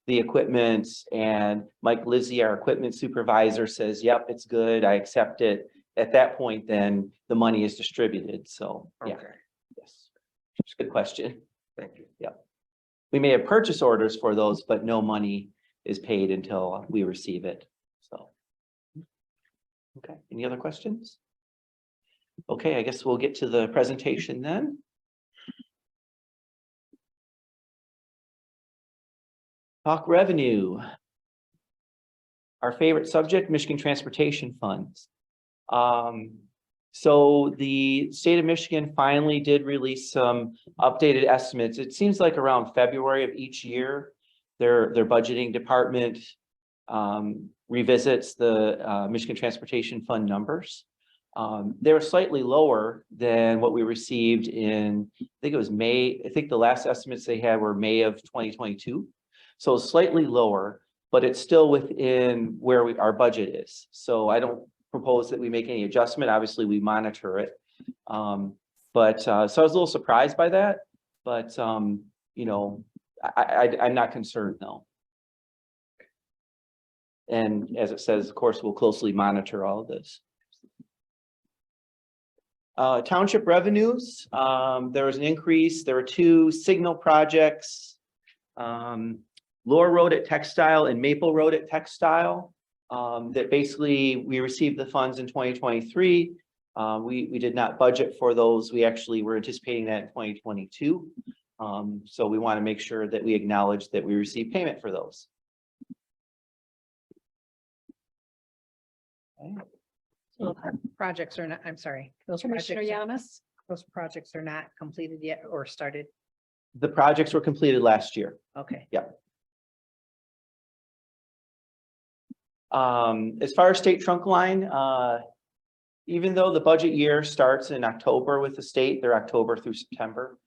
the equipment, and Mike Lizzie, our equipment supervisor, says, yep, it's good, I accept it. At that point, then the money is distributed. So, yeah.
Okay,
Yes. Good question.
thank you.
Yep. We may have purchase orders for those, but no money is paid until we receive it. So. Okay, any other questions? Okay, I guess we'll get to the presentation then. Talk revenue. Our favorite subject, Michigan transportation funds. So the state of Michigan finally did release some updated estimates. It seems like around February of each year, their budgeting department revisits the Michigan Transportation Fund numbers. They were slightly lower than what we received in, I think it was May. I think the last estimates they had were May of 2022. So slightly lower, but it's still within where our budget is. So I don't propose that we make any adjustment. Obviously, we monitor it. So I was a little surprised by that, but you know, I'm not concerned though. And as it says, of course, we'll closely monitor all of this. Township revenues, there was an increase. There were 2 signal projects. Lower Road at Textile and Maple Road at Textile. That basically we received the funds in 2023. We did not budget for those. We actually were anticipating that in 2022. So we want to make sure that we acknowledge that we received payment for those. Okay.
Those projects are not, I'm sorry, those
Commissioner
projects,
Yamas?
those projects are not completed yet or started.
The projects were completed last year.
Okay.
As far as state trunk line, even though the budget year starts in October with the state, they're October through September.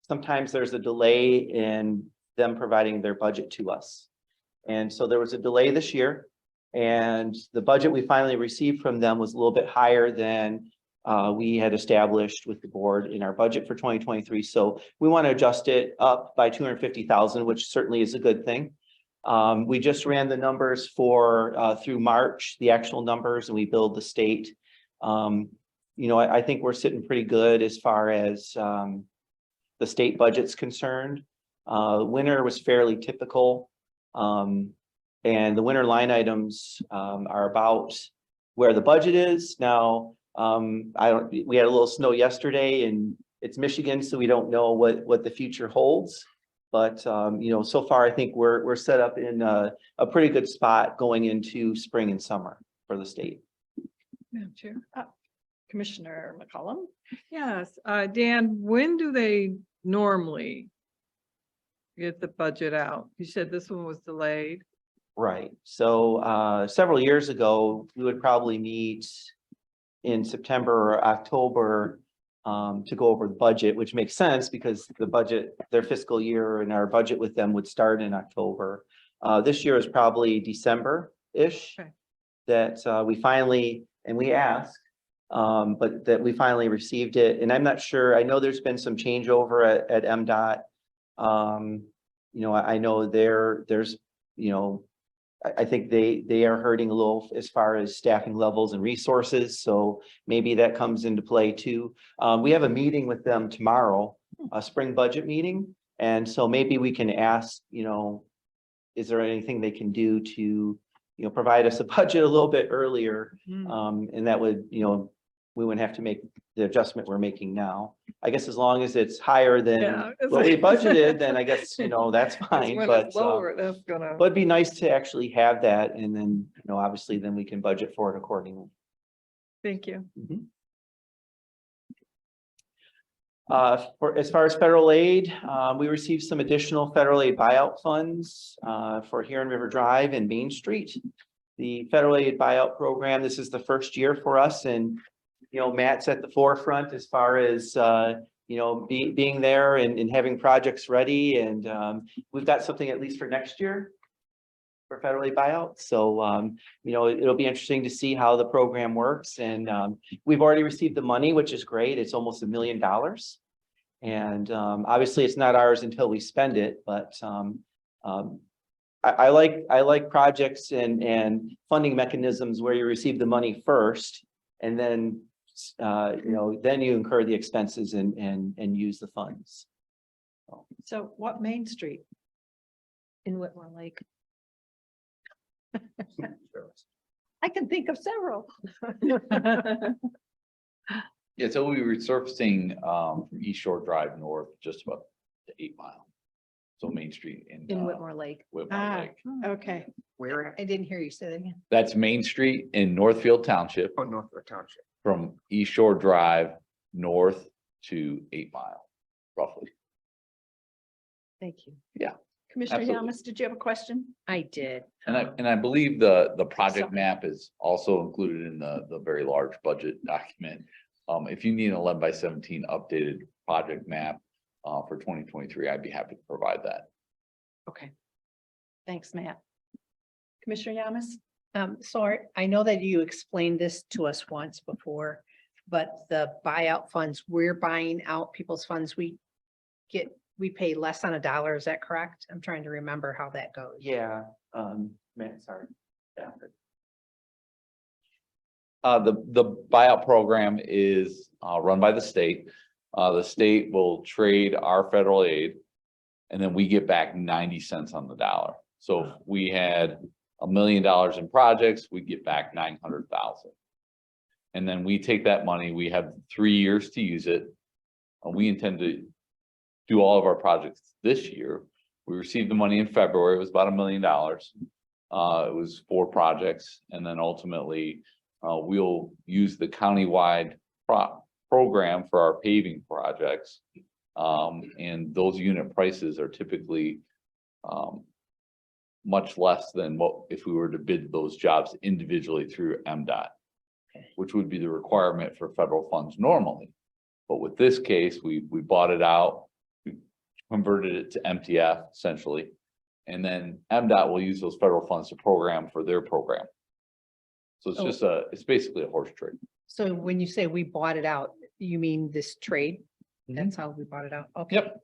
Sometimes there's a delay in them providing their budget to us. And so there was a delay this year. And the budget we finally received from them was a little bit higher than we had established with the board in our budget for 2023. So we want to adjust it up by 250,000, which certainly is a good thing. We just ran the numbers for through March, the actual numbers, and we billed the state. You know, I think we're sitting pretty good as far as the state budget's concerned. Winter was fairly typical. And the winter line items are about where the budget is now. We had a little snow yesterday, and it's Michigan, so we don't know what the future holds. But you know, so far I think we're set up in a pretty good spot going into spring and summer for the state.
Madam Chair.
Commissioner McCollum?
Yes, Dan, when do they normally get the budget out? You said this one was delayed.
Right. So several years ago, we would probably meet in September or October to go over the budget, which makes sense because the budget, their fiscal year and our budget with them would start in October. This year is probably December-ish
Okay.
that we finally, and we asked, but that we finally received it. And I'm not sure, I know there's been some changeover at MDOT. You know, I know there's, you know, I think they are hurting a little as far as staffing levels and resources. So maybe that comes into play too. We have a meeting with them tomorrow, a spring budget meeting. And so maybe we can ask, you know, is there anything they can do to, you know, provide us a budget a little bit earlier? And that would, you know, we wouldn't have to make the adjustment we're making now. I guess as long as it's higher than
Yeah, it's
what we
like-
budgeted, then I guess, you know, that's fine.
When
But
it's lower, that's gonna.
it'd be nice to actually have that, and then, you know, obviously then we can budget for it accordingly.
Thank you.
For as far as federal aid, we received some additional federal aid buyout funds for Huron River Drive and Main Street. The federal aid buyout program, this is the first year for us, and you know, Matt's at the forefront as far as you know, being there and having projects ready, and we've got something at least for next year for federal aid buyout. So you know, it'll be interesting to see how the program works, and we've already received the money, which is great. It's almost $1 million, and obviously it's not ours until we spend it, but I like projects and funding mechanisms where you receive the money first, and then you know, then you incur the expenses and use the funds.
So what Main Street?
In Whitmore Lake.
I can think of several.
Yeah, so we were surfacing from East Shore Drive north, just about to 8 Mile. So Main Street
In Whitmore Lake.
Whitmore
Ah,
Lake.
okay.
Where?
I didn't hear you say that again.
That's Main Street in Northfield Township
Oh, Northwood Township.
from East Shore Drive north to 8 Mile, roughly.
Thank you.
Yeah.
Commissioner
Absolutely.
Yamas, did you have a question?
I did.
And I believe the project
Sorry.
map is also included in the very large budget document. If you need an 11x17 updated project map for 2023, I'd be happy to provide that.
Okay. Thanks, Matt. Commissioner Yamas?
I know that you explained this to us once before, but the buyout funds, we're buying out people's funds. We pay less on a dollar. Is that correct? I'm trying to remember how that goes.
Yeah, man, sorry. Yeah.
The buyout program is run by the state. The state will trade our federal aid. And then we get back 90 cents on the dollar. So if we had $1 million in projects, we get back 900,000. And then we take that money, we have 3 years to use it. We intend to do all of our projects this year. We received the money in February, it was about $1 million. It was 4 projects, and then ultimately we'll use the countywide program for our paving projects. And those unit prices are typically much less than what if we were to bid those jobs individually through MDOT, which would be the requirement for federal funds normally. But with this case, we bought it out, we converted it to MTF essentially, and then MDOT will use those federal funds to program for their program. So it's just it's basically a horse trade.
So when you say we bought it out, you mean this trade? That's how we bought it out? Okay.
Yep.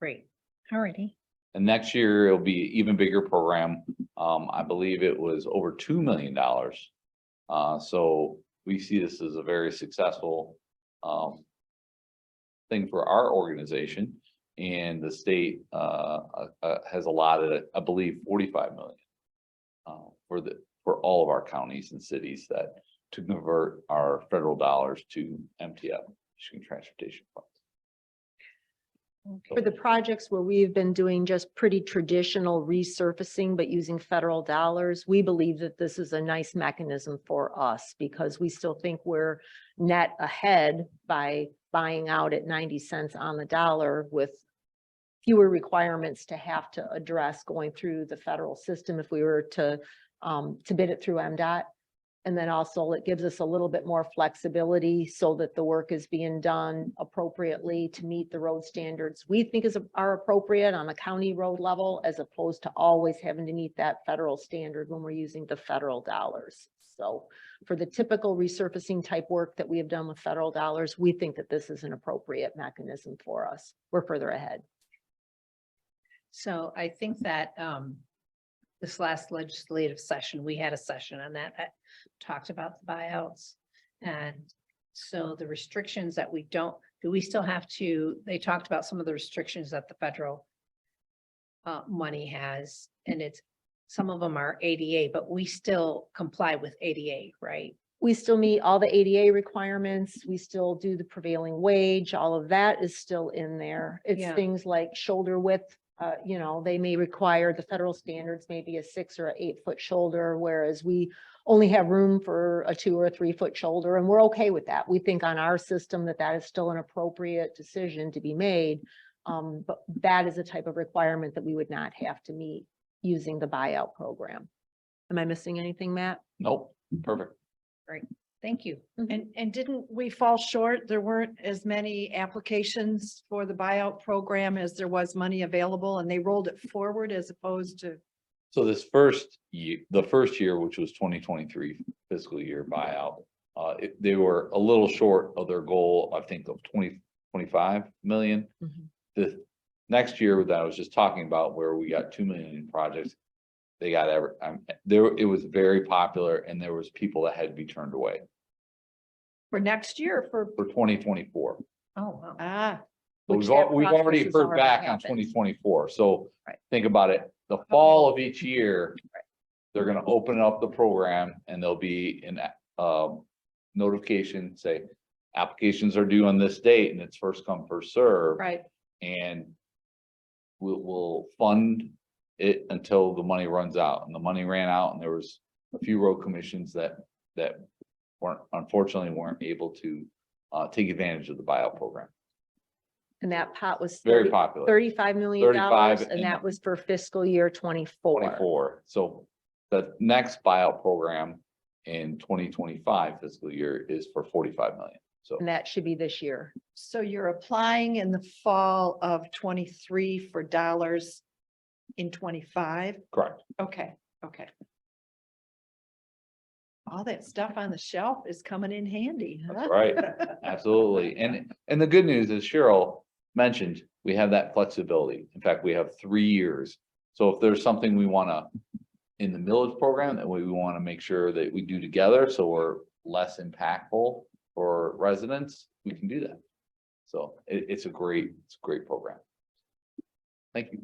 Great. Alrighty.
And next year it'll be an even bigger program. I believe it was over $2 million. So we see this as a very successful thing for our organization, and the state has allotted, I believe, 45 million for all of our counties and cities that to convert our federal dollars to MTF, Michigan Transportation Funds.
For the projects where we've been doing just pretty traditional resurfacing, but using federal dollars, we believe that this is a nice mechanism for us because we still think we're net ahead by buying out at 90 cents on the dollar with fewer requirements to have to address going through the federal system if we were to bid it through MDOT. And then also it gives us a little bit more flexibility so that the work is being done appropriately to meet the road standards we think are appropriate on the county road level, as opposed to always having to meet that federal standard when we're using the federal dollars. So for the typical resurfacing type work that we have done with federal dollars, we think that this is an appropriate mechanism for us. We're further ahead.
So I think that this last legislative session, we had a session on that talked about the buyouts. And so the restrictions that do we still have to, they talked about some of the restrictions that the federal money has, and some of them are ADA, but we still comply with ADA, right?
We still meet all the ADA requirements. We still do the prevailing wage. All of that is still in there. It's
Yeah.
things like shoulder width. They may require the federal standards, maybe a 6 or 8 foot shoulder, whereas we only have room for a 2 or 3 foot shoulder. And we're okay with that. We think on our system that is still an appropriate decision to be made. But that is a type of requirement that we would not have to meet using the buyout program. Am I missing anything, Matt?
Nope, perfect.
Thank you.
And didn't we fall short? There weren't as many applications for the buyout program as there was money available, and they rolled it forward as opposed to.
So this first year, the first year, which was 2023 fiscal year buyout, they were a little short of their goal, I think, of 25 million.
Mhm.
The next year that I was just talking about, where we got 2 million in projects, they got it was very popular, and there was people that had to be turned away
For next year, for,
2024.
Oh, wow.
So
Which
we've
that
we've already
process has
heard
already
back on
happened.
2024, so
Right.
think about it, the fall of each year. They're gonna open up the program, and there'll be an notification, say, applications are due on this date, and it's first come, first serve.
right,
And we'll fund it until the money runs out, and the money ran out, and there was a few road commissions that unfortunately weren't able to take advantage of the buyout program.
And that pot was
Very popular.
$35 million,
35
and
and-
that was for fiscal year 24.
24. So the next buyout program in 2025 fiscal year is for 45 million. So
And that should be this year.
So you're applying in the fall of 23 for dollars in 25?
correct.
Okay, okay. All that stuff on the shelf is coming in handy, huh?
That's right. Absolutely. And the good news is Cheryl mentioned, we have that flexibility. In fact, we have 3 years. So if there's something we want to, in the millage program, that we want to make sure that we do together, so we're less impactful for residents, we can do that. So it's a great program. Thank you.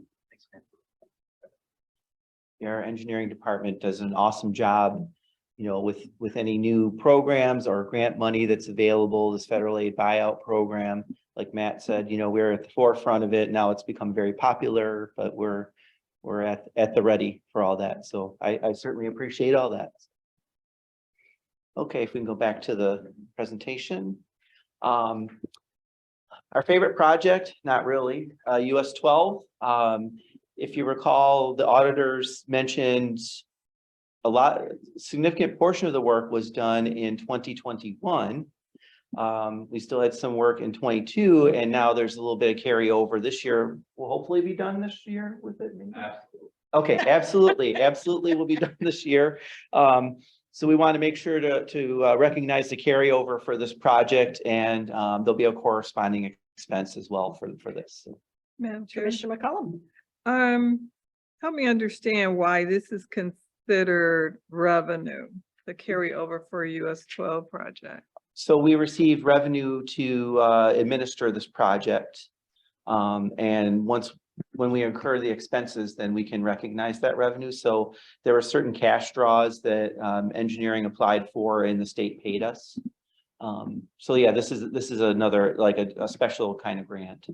Our engineering department does an awesome job, you know, with any new programs or grant money that's available, this federal aid buyout program. Like Matt said, you know, we're at the forefront of it. Now it's become very popular, but we're at the ready for all that. So I certainly appreciate all that. Okay, if we can go back to the presentation. Our favorite project, not really, US 12. If you recall, the auditors mentioned significant portion of the work was done in 2021. We still had some work in 22, and now there's a little bit of carryover this year. Will hopefully be done this year with it. Maybe? Okay, absolutely, absolutely will be done this year. So we want to make sure to recognize the carryover for this project, and there'll be a corresponding expense as well for this.
Madam Chair,
Commissioner McCollum.
help me understand why this is considered revenue, the carryover for US 12 project.
So we received revenue to administer this project. And when we incur the expenses, then we can recognize that revenue. So there were certain cash draws that engineering applied for and the state paid us. So yeah, this is another, like a special kind of grant.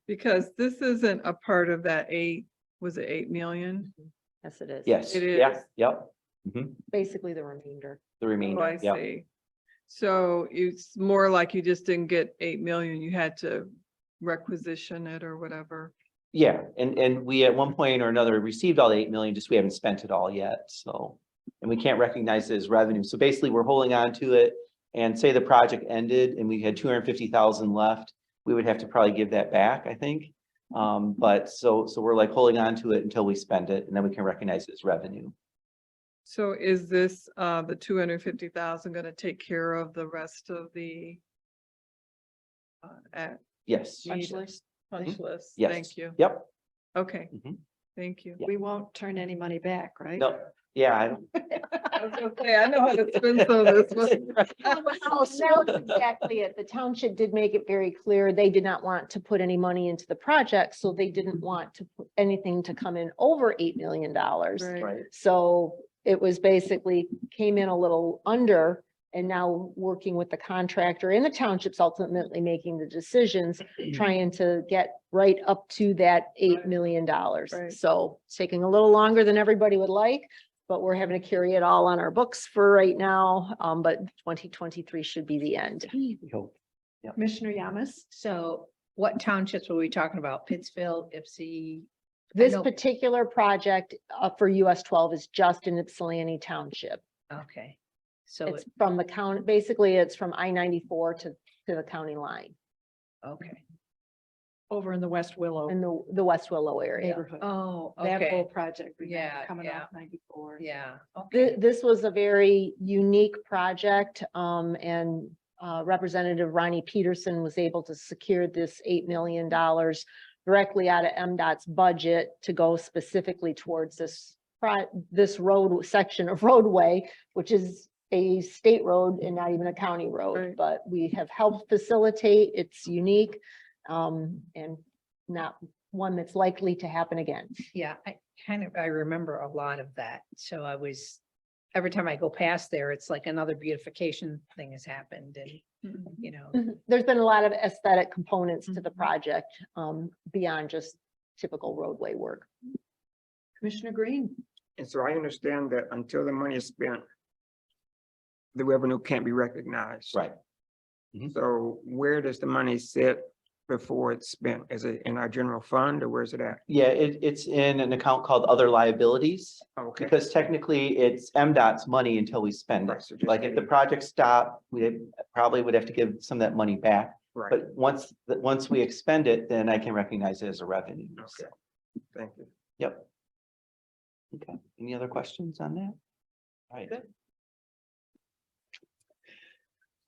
Because this isn't a part of that was it 8 million?
Yes, it is.
Yes,
It
yeah,
is.
yep.
Basically the remainder.
The
Oh,
remainder,
I
yeah.
see. So it's more like you just didn't get 8 million, you had to requisition it or whatever.
Yeah, and we at one point or another received all the 8 million, just we haven't spent it all yet, so. And we can't recognize it as revenue, so basically we're holding on to it. And say the project ended and we had 250,000 left, we would have to probably give that back, I think. But so we're like holding on to it until we spend it, and then we can recognize it as revenue.
So is this, the 250,000 gonna take care of the rest of the
Yes,
Punch list.
punch list?
yes.
Thank you.
Yep.
Okay,
Mhm.
thank you.
We won't turn any money back, right?
No, yeah, I don't.
I was gonna say, I know how to spend some of this one.
Oh, so exactly it. The township did make it very clear they did not want to put any money into the project, so they didn't want to put anything to come in over $8 million.
Right.
Right.
So it was basically came in a little under, and now working with the contractor and the townships ultimately making the decisions, trying to get right up to that $8 million.
Right.
So it's taking a little longer than everybody would like, but we're having to carry it all on our books for right now. But 2023 should be the end.
We hope.
Commissioner Yamas?
So what townships were we talking about? Pittsfield, Ipsy?
This
know-
particular project for US 12 is just in Ypsilanti Township.
Okay. So,
It's from the county, basically it's from I-94 to the county line
okay.
Over in the West Willow
in the West Willow area.
neighborhood.
Oh,
That whole
okay.
project. we got
Yeah,
Coming
yeah.
off 94.
Yeah, okay.
This was a very unique project, and Representative Ronnie Peterson was able to secure this $8 million directly out of MDOT's budget to go specifically towards this road section of roadway, which is a state road and not even a county road,
Right.
but we have helped facilitate. It's unique, and not one that's likely to happen again.
Yeah, I remember a lot of that. So every time I go past there, it's like another beautification thing has happened and, you know,
There's been a lot of aesthetic components to the
Mhm.
project, beyond just typical roadway work.
Commissioner Green?
And so I understand that until the money is spent, the revenue can't be recognized.
Right.
So where does the money sit before it's spent? Is it in our general fund or where's it at?
Yeah, it's in an account called other liabilities,
Okay.
because technically it's MDOT's money until we spend
Right,
it.
so just-
Like if the project stopped, we probably would have to give some of that money back.
Right,
But once we expend it, then I can recognize it as a revenue. So,
okay, thank you.
yep. Okay, any other questions on that? All right.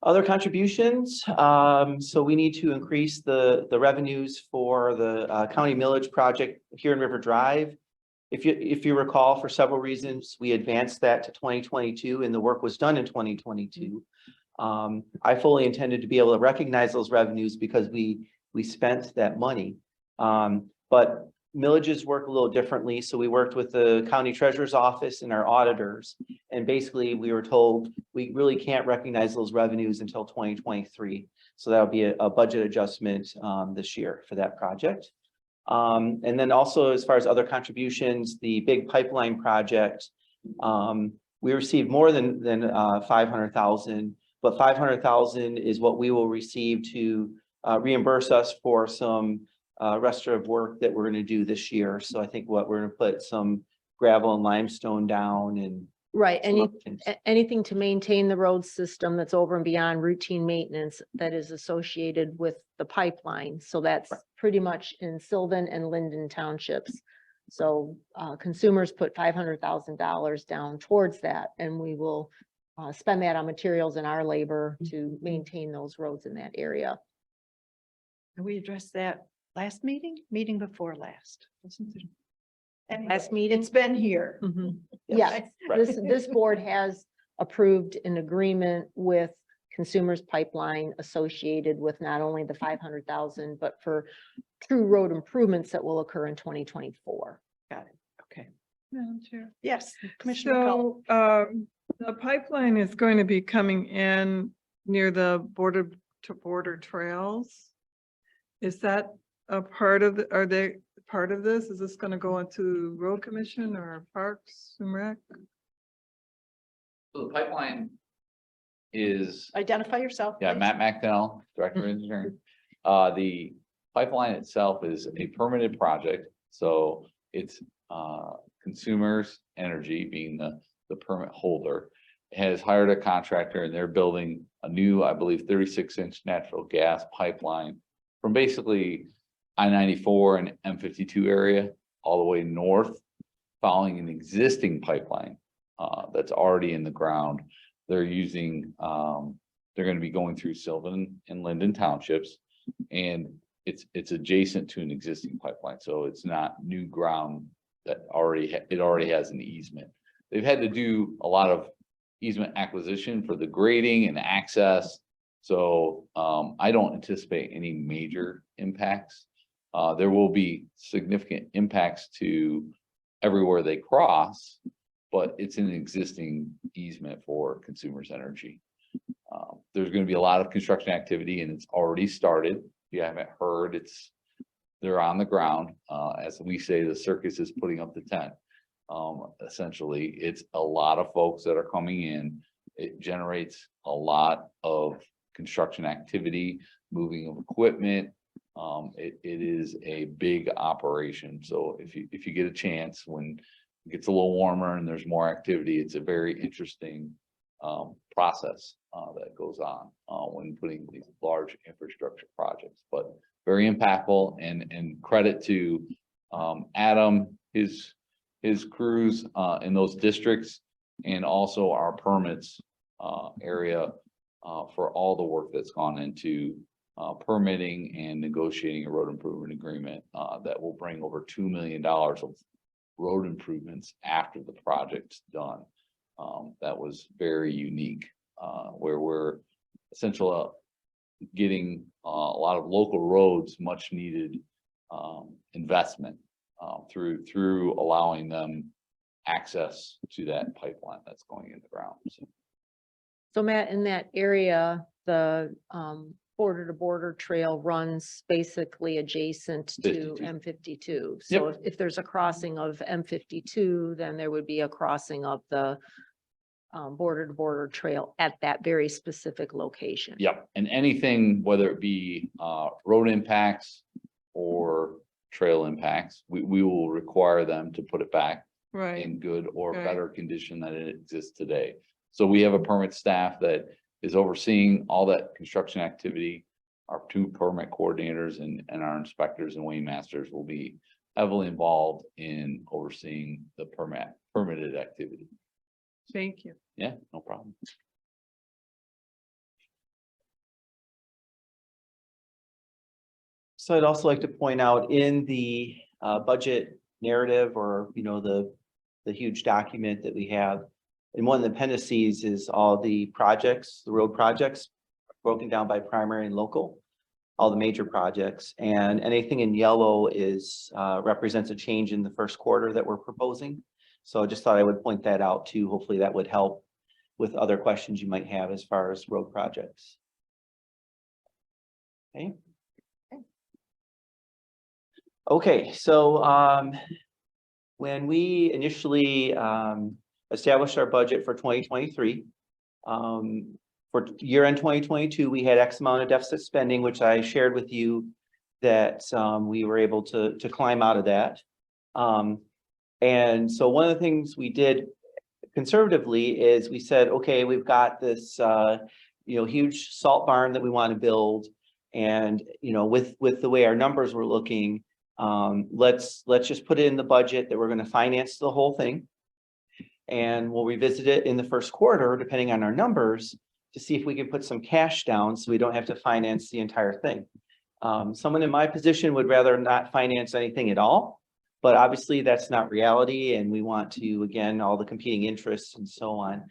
Other contributions, so we need to increase the revenues for the county millage project here in River Drive. If you recall, for several reasons, we advanced that to 2022 and the work was done in 2022. I fully intended to be able to recognize those revenues because we spent that money. But millages work a little differently, so we worked with the county treasurer's office and our auditors. And basically, we were told we really can't recognize those revenues until 2023. So that'll be a budget adjustment this year for that project. And then also, as far as other contributions, the big pipeline project, we received more than 500,000, but 500,000 is what we will receive to reimburse us for some restorative work that we're going to do this year. So I think we're going to put some gravel and limestone down and
Right,
some other things.
anything to maintain the road system that's over and beyond routine maintenance that is associated with the pipeline. So that's pretty much in Sylvan and Linden townships. So consumers put $500,000 down towards that, and we will spend that on materials and our labor to maintain those roads in that area.
And we addressed that last meeting before last. wasn't it? Anyway,
Last meeting?
It's been here.
Yes,
Right.
this board has approved an agreement with Consumers Pipeline associated with not only the 500,000, but for true road improvements that will occur in 2024.
Okay.
Madam Chair.
Yes, Commissioner Cull.
So, the pipeline is going to be coming in near the border to border trails. Is that a part of are they part of this? Is this going to go into road commission or parks and rec?
So the pipeline is,
Identify yourself.
yeah,
please.
Matt McDowell, Director of Engineering. The pipeline itself is a permitted project, so it's Consumers Energy being the permit holder. Has hired a contractor and they're building a new, I believe, 36-inch natural gas pipeline from basically I-94 and M52 area all the way north, following an existing pipeline that's already in the ground. They're using, they're going to be going through Sylvan and Linden townships, and it's adjacent to an existing pipeline, so it's not new ground that it already has an easement. They've had to do a lot of easement acquisition for the grading and access. So I don't anticipate any major impacts. There will be significant impacts to everywhere they cross, but it's an existing easement for Consumers Energy. There's going to be a lot of construction activity and it's already started. If you haven't heard, they're on the ground. As we say, the circus is putting up the tent. Essentially, it's a lot of folks that are coming in. It generates a lot of construction activity, moving of equipment. It is a big operation. So if you get a chance, when it gets a little warmer and there's more activity, it's a very interesting process that goes on when putting these large infrastructure projects, but very impactful, and credit to Adam, his crews in those districts, and also our permits area for all the work that's gone into permitting and negotiating a road improvement agreement that will bring over $2 million of road improvements after the project's done. That was very unique, where we're essentially getting a lot of local roads, much needed investment through allowing them access to that pipeline that's going in the ground.
So Matt, in that area, the border to border trail runs basically adjacent to
52.
M52. So
Yep.
if there's a crossing of M52, then there would be a crossing of the border to border trail at that very specific location.
Yep, and anything, whether it be road impacts or trail impacts, we will require them to put it back
Right,
in good or
Right.
better condition than it exists today. So we have a permit staff that is overseeing all that construction activity. Our two permit coordinators and our inspectors and weighing masters will be heavily involved in overseeing the permitted activity.
thank you.
Yeah, no problem.
So I'd also like to point out in the budget narrative, or, you know, the huge document that we have. And one of the appendices is all the projects, the road projects, broken down by primary and local, all the major projects. And anything in yellow is represents a change in the first quarter that we're proposing. So I just thought I would point that out too. Hopefully that would help with other questions you might have as far as road projects. Okay. Okay, so when we initially established our budget for 2023, for year-end 2022, we had X amount of deficit spending, which I shared with you that we were able to climb out of that. And so one of the things we did conservatively is we said, okay, we've got this huge salt barn that we want to build. And, you know, with the way our numbers were looking, let's just put it in the budget that we're going to finance the whole thing. And we'll revisit it in the first quarter, depending on our numbers, to see if we can put some cash down so we don't have to finance the entire thing. Someone in my position would rather not finance anything at all, but obviously that's not reality. And we want to, again, all the competing interests and so on.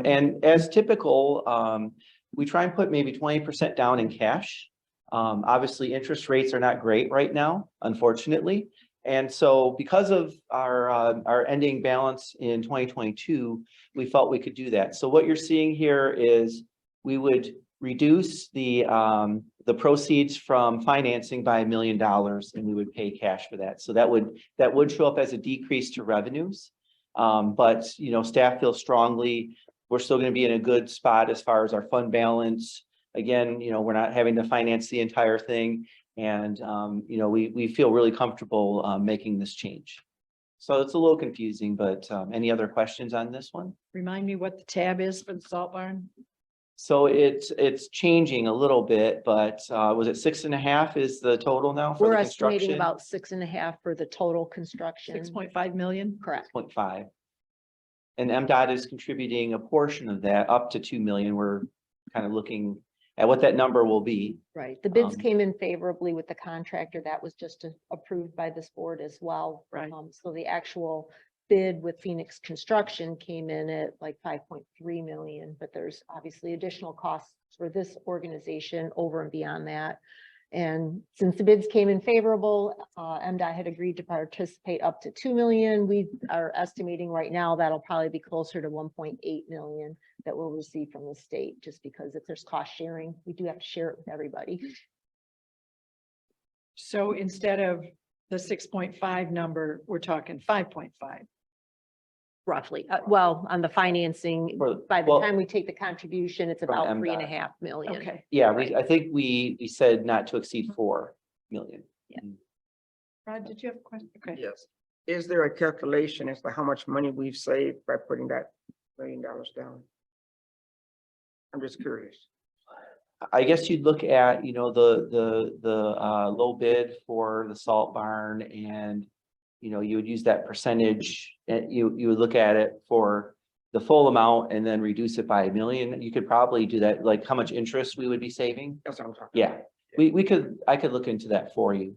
And as typical, we try and put maybe 20% down in cash. Obviously, interest rates are not great right now, unfortunately. And so because of our ending balance in 2022, we felt we could do that. So what you're seeing here is we would reduce the proceeds from financing by $1 million, and we would pay cash for that. So that would show up as a decrease to revenues. But, you know, staff feels strongly we're still going to be in a good spot as far as our fund balance. Again, you know, we're not having to finance the entire thing. And, you know, we feel really comfortable making this change. So it's a little confusing, but any other questions on this one?
Remind me what the tab is for the salt barn?
So it's changing a little bit, but was it 6.5 is the total now for
We're
the
estimating
construction?
about 6.5 for the total construction.
6.5 million?
Correct.
0.5. And MDOT is contributing a portion of that up to 2 million. We're kind of looking at what that number will be.
Right. The bids
Um,
came in favorably with the contractor. That was just approved by this board as well.
Right.
So the actual bid with Phoenix Construction came in at like 5.3 million, but there's obviously additional costs for this organization over and beyond that. And since the bids came in favorable, MDOT had agreed to participate up to 2 million. We are estimating right now that'll probably be closer to 1.8 million that we'll receive from the state, just because if there's cost sharing, we do have to share it with everybody.
So instead of the 6.5 number, we're talking 5.5.
Roughly. Well, on the financing, by the
well,
time we take the contribution, it's
from
about
MDOT.
3.5 million.
Okay.
Yeah,
Right.
I think we said not to exceed 4 million.
Rod, did you have a question? Okay.
Yes. Is there a calculation as to how much money we've saved by putting that $1 million down? I'm just curious.
I guess you'd look at, you know, the low bid for the salt barn, and, you know, you would use that percentage, and you would look at it for the full amount and then reduce it by $1 million. You could probably do that, like how much interest we would be saving.
That's what I'm talking.
Yeah, I could look into that for you.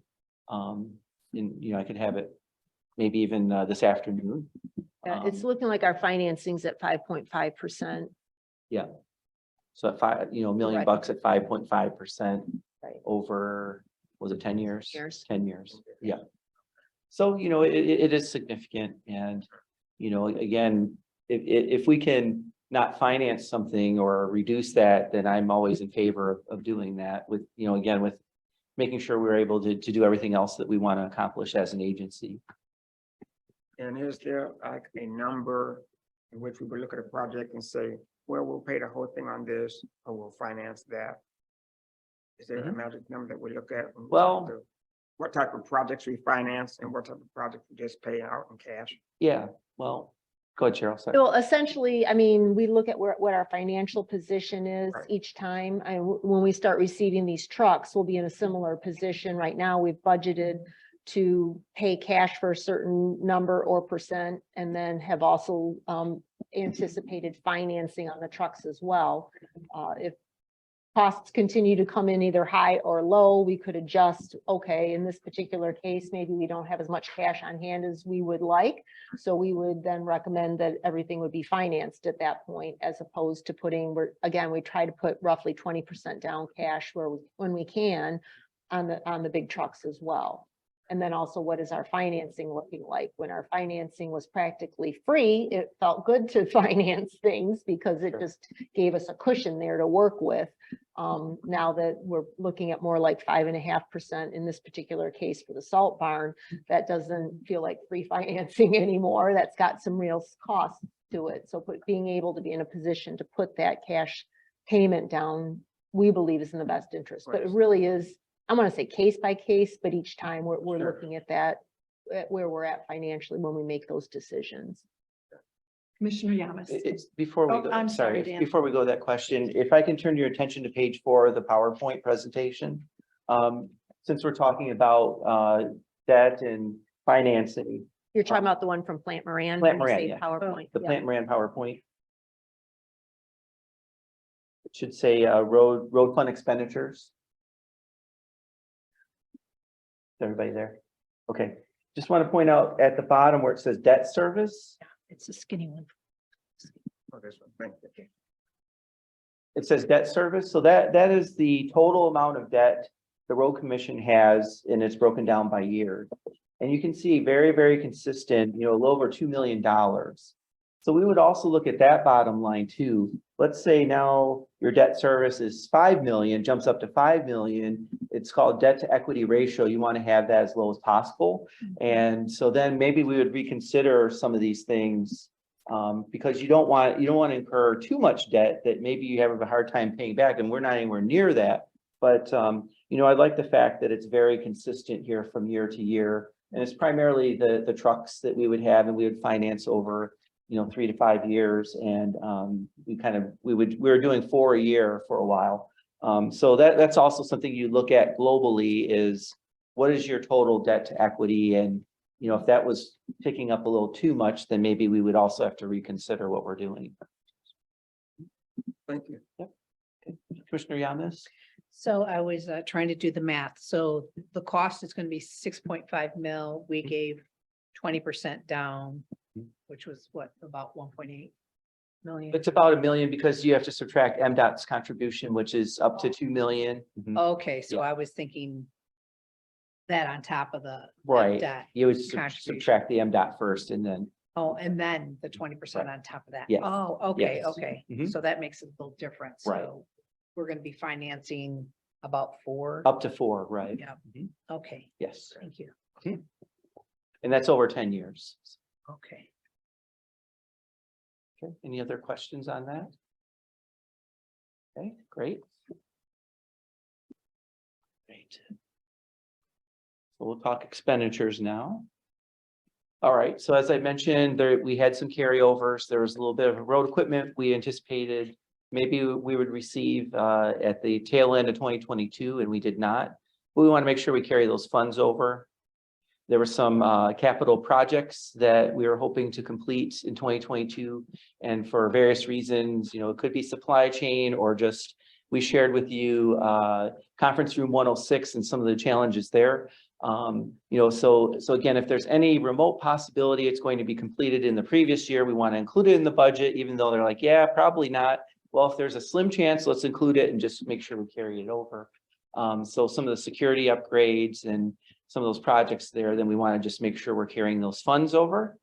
And, you know, I could have it maybe even this afternoon.
Yeah, it's looking like our financing's at 5.5%.
Yeah. So at $1 million
Correct.
at 5.5%
Right.
over, was it 10 years?
Years.
10 years, yeah. So, you know, it is significant, and, you know, again, if we can not finance something or reduce that, then I'm always in favor of doing that with, you know, again, with making sure we're able to do everything else that we want to accomplish as an agency.
And is there like a number in which we would look at a project and say, well, we'll pay the whole thing on this, or we'll finance that. Is there a magic number that we look at? when we
Well-
talk to what type of projects we finance and what type of projects we just pay out in cash?
Yeah, well, go ahead, Cheryl. Sorry.
So essentially, I mean, we look at what our financial position is
Right.
each time. When we start receiving these trucks, we'll be in a similar position. Right now, we've budgeted to pay cash for a certain number or percent, and then have also anticipated financing on the trucks as well. If costs continue to come in either high or low, we could adjust, okay, in this particular case, maybe we don't have as much cash on hand as we would like. So we would then recommend that everything would be financed at that point, as opposed to putting, we try to put roughly 20% down cash when we can on the big trucks as well. And then also, what is our financing looking like? When our financing was practically free, it felt good to finance things because it just gave us a cushion there to work with. Now that we're looking at more like 5.5% in this particular case for the salt barn, that doesn't feel like free financing anymore. That's got some real cost to it. So being able to be in a position to put that cash payment down, we believe is in the best interest. But it really is, I'm going to say case by case, but each time we're
Sure.
looking at that, at where we're at financially when we make those decisions.
Commissioner Yamas.
It's before
Oh,
we go,
I'm sorry,
sorry,
Dan.
before we go to that question, if I can turn your attention to page 4 of the PowerPoint presentation. Since we're talking about debt and financing,
You're talking about the one from Plant Moran?
Plant
when you
Moran,
say
yeah.
PowerPoint.
the
yeah.
Plant Moran PowerPoint. It should say road fund expenditures. Is everybody there? Okay, just want to point out at the bottom where it says debt service,
It's a skinny one.
Oh, this one, thank you.
it says debt service. So that is the total amount of debt the road commission has, and it's broken down by year. And you can see very, very consistent, a little over $2 million. So we would also look at that bottom line too. Let's say now your debt service is 5 million, jumps up to 5 million. It's called debt to equity ratio. You want to have that as low as possible. And so then maybe we would reconsider some of these things. Because you don't want to incur too much debt that maybe you have a hard time paying back, and we're not anywhere near that. But I like the fact that it's very consistent here from year to year. And it's primarily the trucks that we would have and we would finance over 3 to 5 years. And we were doing 4 a year for a while. So that's also something you look at globally is what is your total debt to equity? And if that was picking up a little too much, then maybe we would also have to reconsider what we're doing.
Thank you.
Commissioner Yamas?
So I was trying to do the math. So the cost is going to be 6.5 mil. We gave 20% down, which was what, about 1.8 million?
It's about $1 million because you have to subtract MDOT's contribution, which is up to 2 million.
Okay, so
Yeah.
I was thinking that on top of the
Right.
debt.
You would
Contribution.
subtract the MDOT first and then,
Oh, and then the 20% on top of that.
Yes.
Oh, okay,
Yes.
okay.
Mhm.
So that makes it a little different.
Right.
So we're gonna be financing about 4.
up to 4, right?
Yeah.
Mhm.
Okay,
Yes,
thank you.
and that's over 10 years.
Okay.
Okay, any other questions on that? Okay, great. Great. So we'll talk expenditures now. All right, so as I mentioned, we had some carryovers. There was a little bit of road equipment we anticipated maybe we would receive at the tail end of 2022, and we did not. But we want to make sure we carry those funds over. There were some capital projects that we were hoping to complete in 2022. And for various reasons, it could be supply chain or just, we shared with you conference room 106 and some of the challenges there. So again, if there's any remote possibility, it's going to be completed in the previous year. We want to include it in the budget, even though they're like, yeah, probably not. Well, if there's a slim chance, let's include it and just make sure we carry it over. So some of the security upgrades and some of those projects there, then we want to just make sure we're carrying those funds over.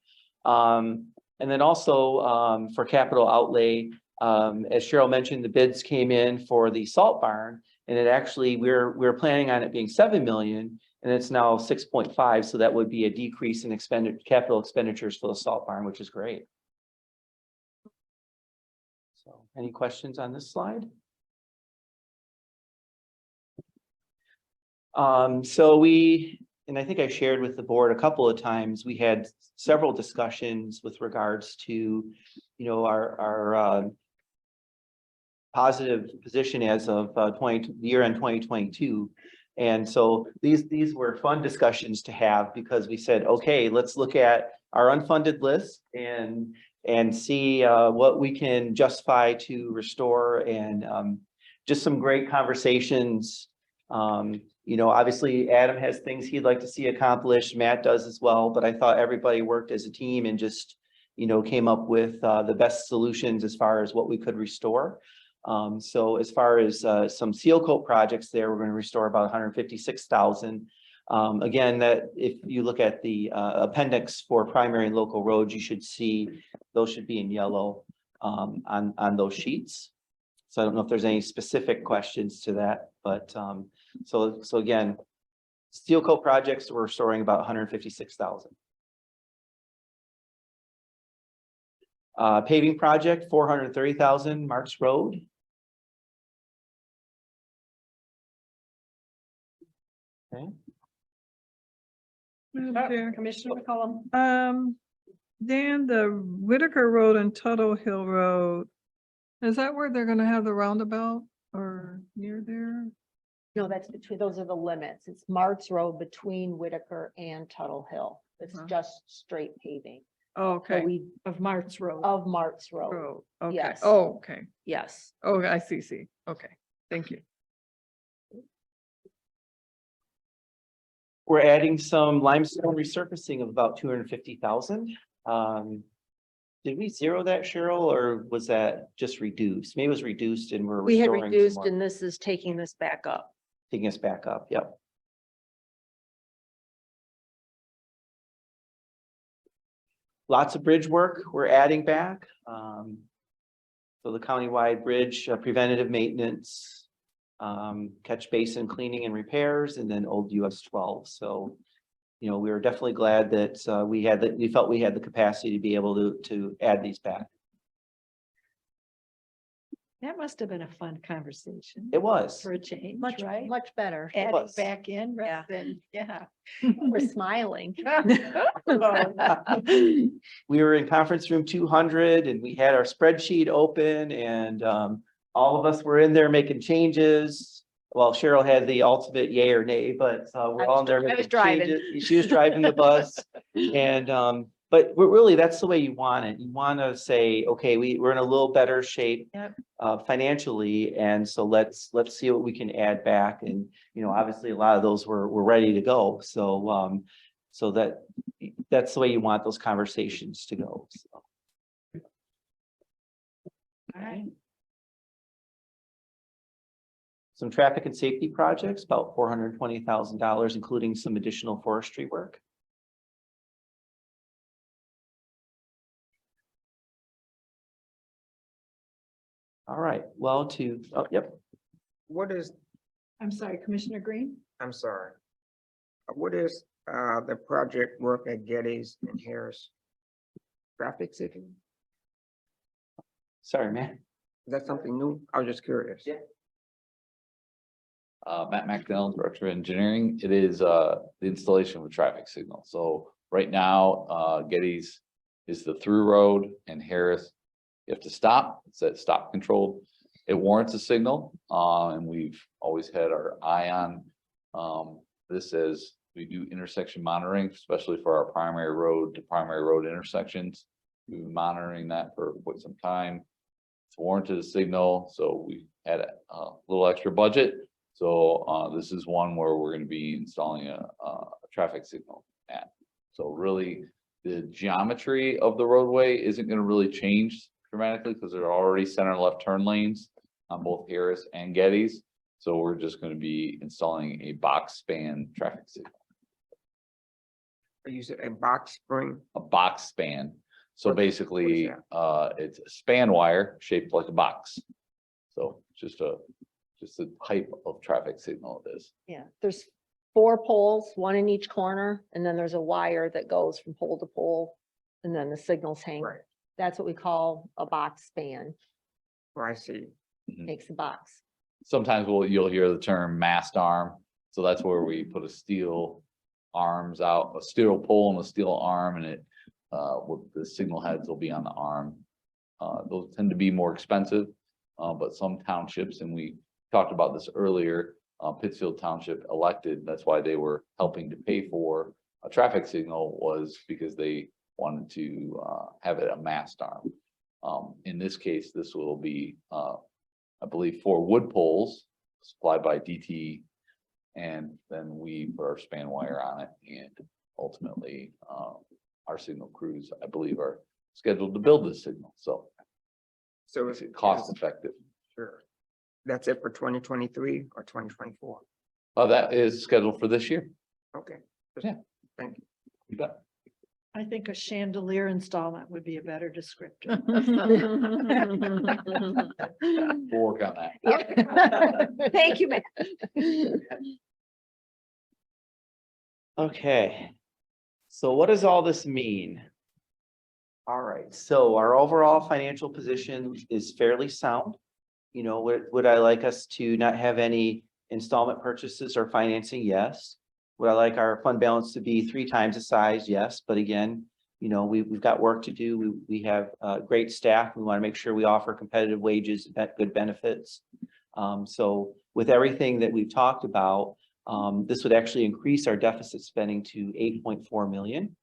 And then also for capital outlay, as Cheryl mentioned, the bids came in for the salt barn, and it actually, we're planning on it being 7 million, and it's now 6.5. So that would be a decrease in capital expenditures for the salt barn, which is great. Any questions on this slide? So and I think I shared with the board a couple of times, we had several discussions with regards to, our positive position as of year end 2022. And so these were fun discussions to have because we said, okay, let's look at our unfunded list and see what we can justify to restore, and just some great conversations. Obviously Adam has things he'd like to see accomplished, Matt does as well, but I thought everybody worked as a team and just, came up with the best solutions as far as what we could restore. So as far as some seal coat projects there, we're going to restore about 156,000. Again, that if you look at the appendix for primary and local roads, you should see those should be in yellow on those sheets. So I don't know if there's any specific questions to that, but so again, steel coat projects, we're restoring about 156,000. Paving project, 430,000 Marks Road. Okay.
Madam Chair.
Commissioner McCollum.
Dan, the Whitaker Road and Tuttle Hill Road, is that where they're gonna have the roundabout or near there?
No, that's between, those are the limits. It's Mart's Road between Whitaker and Tuttle Hill. It's
Uh-huh.
just straight paving.
Oh,
So
okay.
we,
Of Mart's Road.
of Mart's Road,
Road, okay.
yes.
Oh, okay.
yes.
Oh, I see. Okay, thank you.
We're adding some limestone resurfacing of about 250,000. Did we zero that, Cheryl, or was that just reduced? Maybe it was reduced and we're
We had
restoring some
reduced
more,
and this is taking this back up.
taking us back up. Yep. Lots of bridge work we're adding back. So the countywide bridge preventative maintenance, catch basin cleaning and repairs, and then old US 12. So, we were definitely glad that we felt we had the capacity to be able to add these back.
That must have been a fun conversation.
It was.
For a change,
Much,
right?
much better.
Adding
was.
back in
Yeah.
rather than, yeah.
We're smiling.
We were in conference room 200 and we had our spreadsheet open, and all of us were in there making changes. Well, Cheryl had the ultimate yay or nay, but we're all in there.
I was
making
driving.
changes. She was driving the bus. And but really, that's the way you want it. You want to say, okay, we're in a little better shape
Yep.
financially, and so let's see what we can add back. And obviously a lot of those were ready to go. So so that's the way you want those conversations to go. So.
All right.
Some traffic and safety projects, about $420,000, including some additional forestry work. All right, well, yep.
What is,
I'm sorry, Commissioner Green?
I'm sorry. What is the project work at Getty's and Harris? Traffic signal?
Sorry, man.
Is that something new? I was just curious.
Yeah.
Matt McDonald, Director of Engineering. It is the installation of a traffic signal. So right now, Getty's is the through road, and Harris, you have to stop. It's that stop controlled. It warrants a signal, and we've always had our eye on this as we do intersection monitoring, especially for our primary road to primary road intersections. We've been monitoring that for quite some time. It's warranted a signal, so we had a little extra budget. So this is one where we're going to be installing a traffic signal at. So really, the geometry of the roadway isn't going to really change dramatically because there are already center left turn lanes on both Harris and Getty's. So we're just going to be installing a box span traffic signal.
You said a box spring?
A box span. So
What-
basically,
what
it's a span wire shaped like a box. So just a type of traffic signal it is.
Yeah, there's 4 poles, 1 in each corner, and then there's a wire that goes from pole to pole, and then the signals hang.
Right.
That's what we call a box span.
Oh, I see.
Takes the box.
Sometimes you'll hear the term mast arm. So that's where we put a steel arms out, a steel pole and a steel arm, and it, with the signal heads will be on the arm. Those tend to be more expensive, but some townships, and we talked about this earlier, Pittsfield Township elected, that's why they were helping to pay for a traffic signal, was because they wanted to have it a mast arm. In this case, this will be, I believe, 4 wood poles supplied by DT. And then we put our span wire on it, and ultimately, our signal crews, I believe, are scheduled to build this signal. So
So
it's cost effective.
Sure. That's it for 2023 or 2024?
That is scheduled for this year.
Okay.
Yeah.
Thank you.
You bet.
I think a chandelier installment would be a better descriptor.
We'll work on that.
Thank you, Matt.
Okay, so what does all this mean? All right, so our overall financial position is fairly sound. You know, would I like us to not have any installment purchases or financing? Yes. Would I like our fund balance to be 3 times the size? Yes, but again, you know, we've got work to do. We have great staff. We want to make sure we offer competitive wages, good benefits. So with everything that we've talked about, this would actually increase our deficit spending to 8.4 million.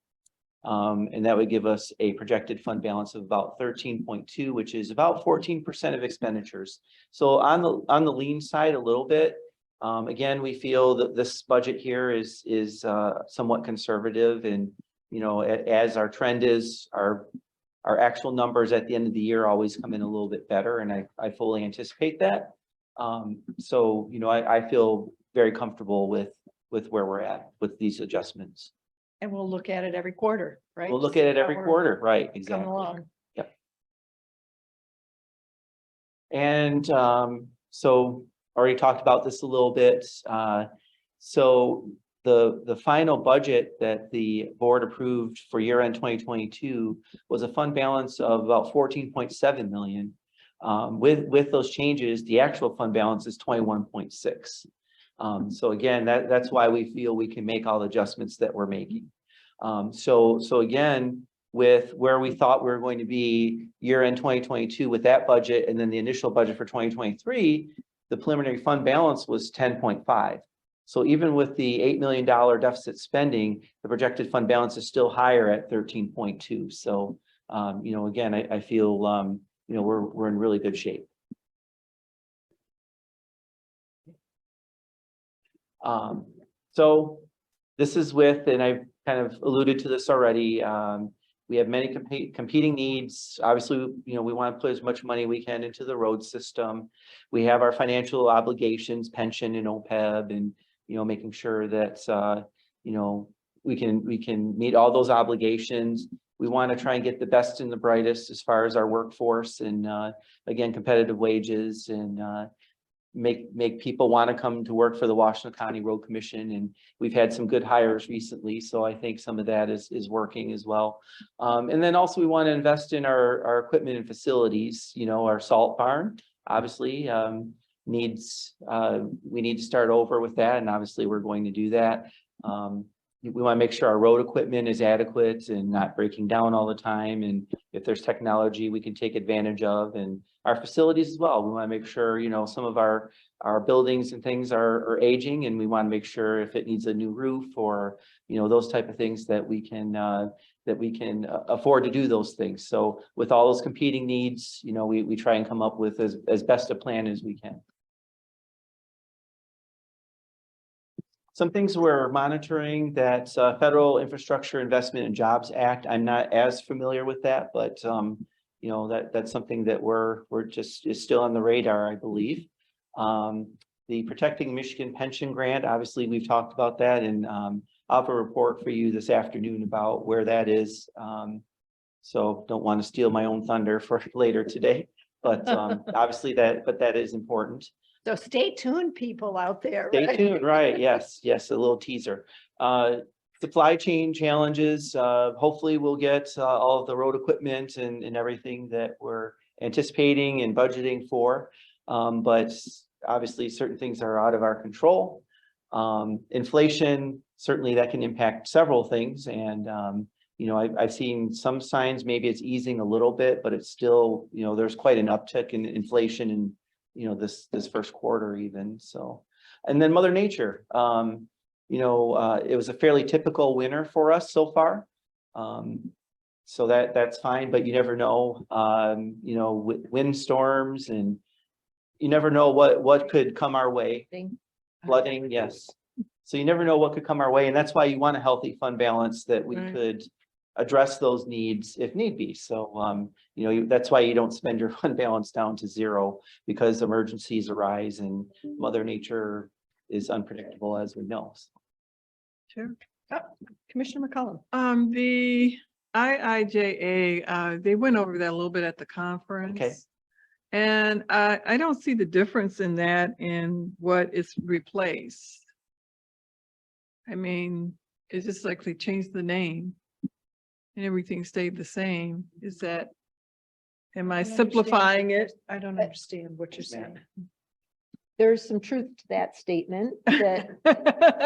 And that would give us a projected fund balance of about 13.2, which is about 14% of expenditures. So on the lean side a little bit. Again, we feel that this budget here is somewhat conservative, and you know, as our trend is, our actual numbers at the end of the year always come in a little bit better, and I fully anticipate that. So you know, I feel very comfortable with where we're at with these adjustments.
And we'll look at it every quarter, right?
We'll look at it every quarter, right?
Coming
Exactly.
along.
Yep. And so already talked about this a little bit. So the final budget that the board approved for year end 2022 was a fund balance of about 14.7 million. With those changes, the actual fund balance is 21.6. So again, that's why we feel we can make all the adjustments that we're making. So again, with where we thought we were going to be year end 2022 with that budget, and then the initial budget for 2023, the preliminary fund balance was 10.5. So even with the $8 million deficit spending, the projected fund balance is still higher at 13.2. So, you know, again, I feel, you know, we're in really good shape. So this is with, and I've kind of alluded to this already. We have many competing needs. Obviously, you know, we want to put as much money we can into the road system. We have our financial obligations, pension and OPEB, and, you know, making sure that, you know, we can meet all those obligations. We want to try and get the best and the brightest as far as our workforce, and again, competitive wages, and make people want to come to work for the Washtenaw County Road Commission. And we've had some good hires recently, so I think some of that is working as well. And then also we want to invest in our equipment and facilities. You know, our salt barn obviously needs, we need to start over with that, and obviously we're going to do that. We want to make sure our road equipment is adequate and not breaking down all the time, and if there's technology we can take advantage of, and our facilities as well. We want to make sure, you know, some of our buildings and things are aging, and we want to make sure if it needs a new roof or, you know, those type of things that we can afford to do those things. So with all those competing needs, you know, we try and come up with as best a plan as we can. Some things we're monitoring, that Federal Infrastructure Investment and Jobs Act. I'm not as familiar with that, but you know, that's something that we're just is still on the radar, I believe. The Protecting Michigan Pension Grant, obviously we've talked about that, and I'll have a report for you this afternoon about where that is. So don't want to steal my own thunder for later today, but obviously that is important.
So stay tuned, people out there.
Stay
right?
tuned, right? Yes, a little teaser. Supply chain challenges. Hopefully we'll get all of the road equipment and everything that we're anticipating and budgeting for. But obviously certain things are out of our control. Inflation, certainly that can impact several things. And, you know, I've seen some signs, maybe it's easing a little bit, but it's still, you know, there's quite an uptick in inflation in, you know, this first quarter even. So, and then Mother Nature, you know, it was a fairly typical winter for us so far. So that's fine, but you never know, you know, with windstorms, and you never know what could come our way. Flooding, yes. So you never know what could come our way, and that's why you want a healthy fund balance that we
Right.
could address those needs if need be. So, you know, that's why you don't spend your fund balance down to zero, because emergencies arise and Mother Nature is unpredictable, as we know.
Sure. Commissioner McCollum.
The IIJA, they went over that a little bit at the conference. And I don't see the difference in that in what is replaced. I mean, it's just like they changed the name and everything stayed the same. Is that, am I simplifying it?
I don't understand what you're saying.
There's some truth to that statement, that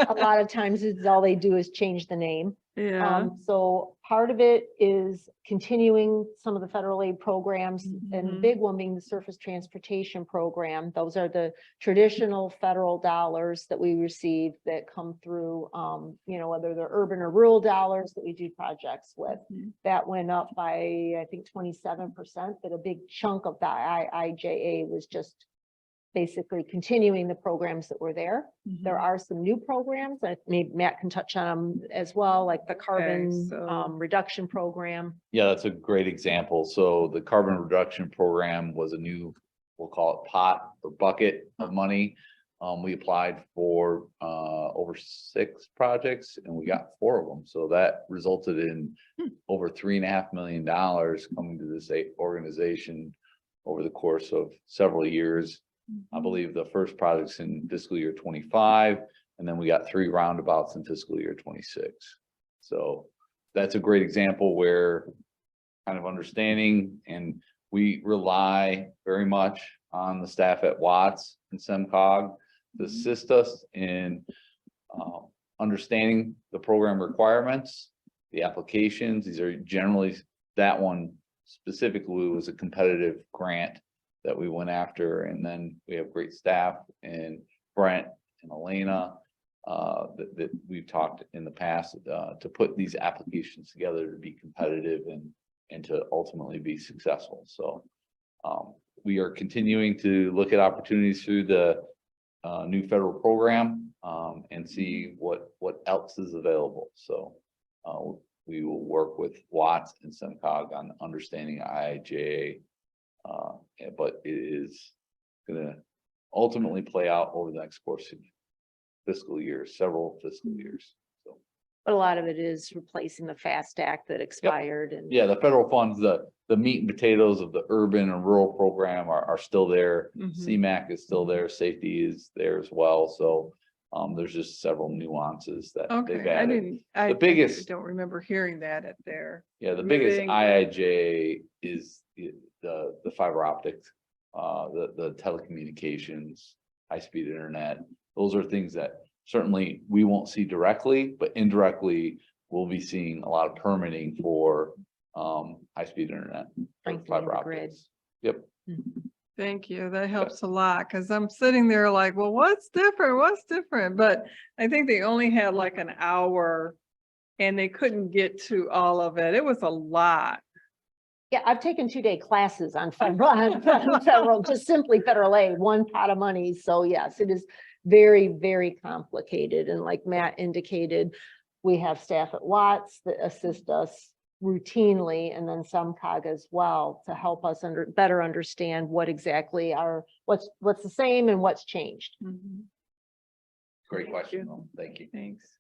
a lot of times it's all they do is change the name.
Yeah,
So part of it is continuing some of the federal aid programs, and
Mhm.
big one being the Surface Transportation Program. Those are the traditional federal dollars that we receive that come through, you know, whether they're urban or rural dollars that we do projects with.
Mhm.
That went up by, I think, 27%, but a big chunk of the IIJA was just basically continuing the programs that were there. There are some new programs that maybe Matt can touch on them as well, like the carbon
so-
reduction program.
Yeah, that's a great example. So the carbon reduction program was a new, we'll call it pot or bucket of money. We applied for over 6 projects and we got 4 of them. So that resulted in over $3.5 million coming to this organization over the course of several years. I believe the first project's in fiscal year 25, and then we got 3 roundabouts in fiscal year 26. So that's a great example where kind of understanding, and we rely very much on the staff at Watts and SEMCOG to assist us in understanding the program requirements, the applications. These are generally, that one specifically was a competitive grant that we went after, and then we have great staff and Brent and Elena that we've talked in the past to put these applications together to be competitive and to ultimately be successful. So we are continuing to look at opportunities through the new federal program and see what else is available. So we will work with Watts and SEMCOG on understanding IIJA. But it is gonna ultimately play out over the next course of fiscal years, several fiscal years. So,
But a lot of it is replacing the FAST Act that expired and.
yeah, the federal funds, the meat and potatoes of the urban and rural program are still there.
Mhm.
CMAQ is still there, safety is there as well. So there's just several nuances that they've
Okay, I
added.
didn't, I
biggest-
don't remember hearing that at there.
Yeah, the biggest
Moving-
IIJ is the fiber optics, the telecommunications, high-speed internet. Those are things that certainly we won't see directly, but indirectly we'll be seeing a lot of permitting for high-speed internet. or
Strengthening
fiber
the grid.
optics. Yep.
Thank you. That helps a lot, because I'm sitting there like, well, what's different? What's different? But I think they only had like an hour and they couldn't get to all of it. It was a lot.
Yeah, I've taken 2-day classes on federal, just simply federal aid, one pot of money. So yes, it is very, very complicated. And like Matt indicated, we have staff at Watts that assist us routinely, and then SEMCOG as well, to help us better understand what exactly what's the same and what's changed.
Mhm.
Great question. though. Thank you.
Thanks.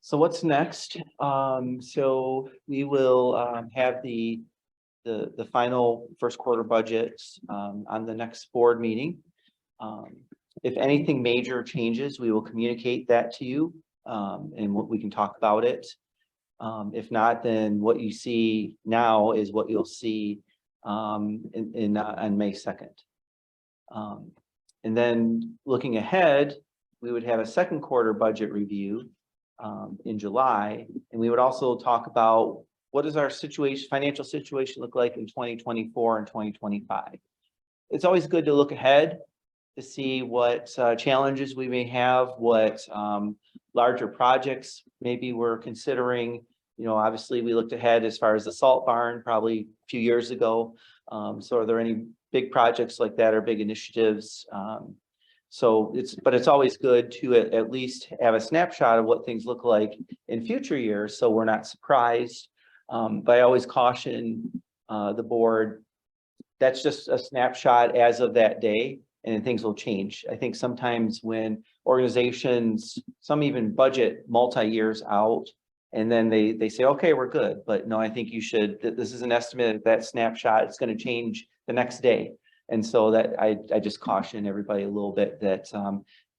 So what's next? So we will have the final first quarter budgets on the next board meeting. If anything major changes, we will communicate that to you and we can talk about it. If not, then what you see now is what you'll see on May 2nd. And then looking ahead, we would have a second quarter budget review in July. And we would also talk about what does our situation, financial situation look like in 2024 and 2025. It's always good to look ahead to see what challenges we may have, what larger projects maybe we're considering. You know, obviously we looked ahead as far as the salt barn probably a few years ago. So are there any big projects like that or big initiatives? So it's always good to at least have a snapshot of what things look like in future years, so we're not surprised. But I always caution the board, that's just a snapshot as of that day, and things will change. I think sometimes when organizations, some even budget multi-years out, and then they say, okay, we're good. But no, I think you should, this is an estimate, that snapshot, it's going to change the next day. And so that I just caution everybody a little bit that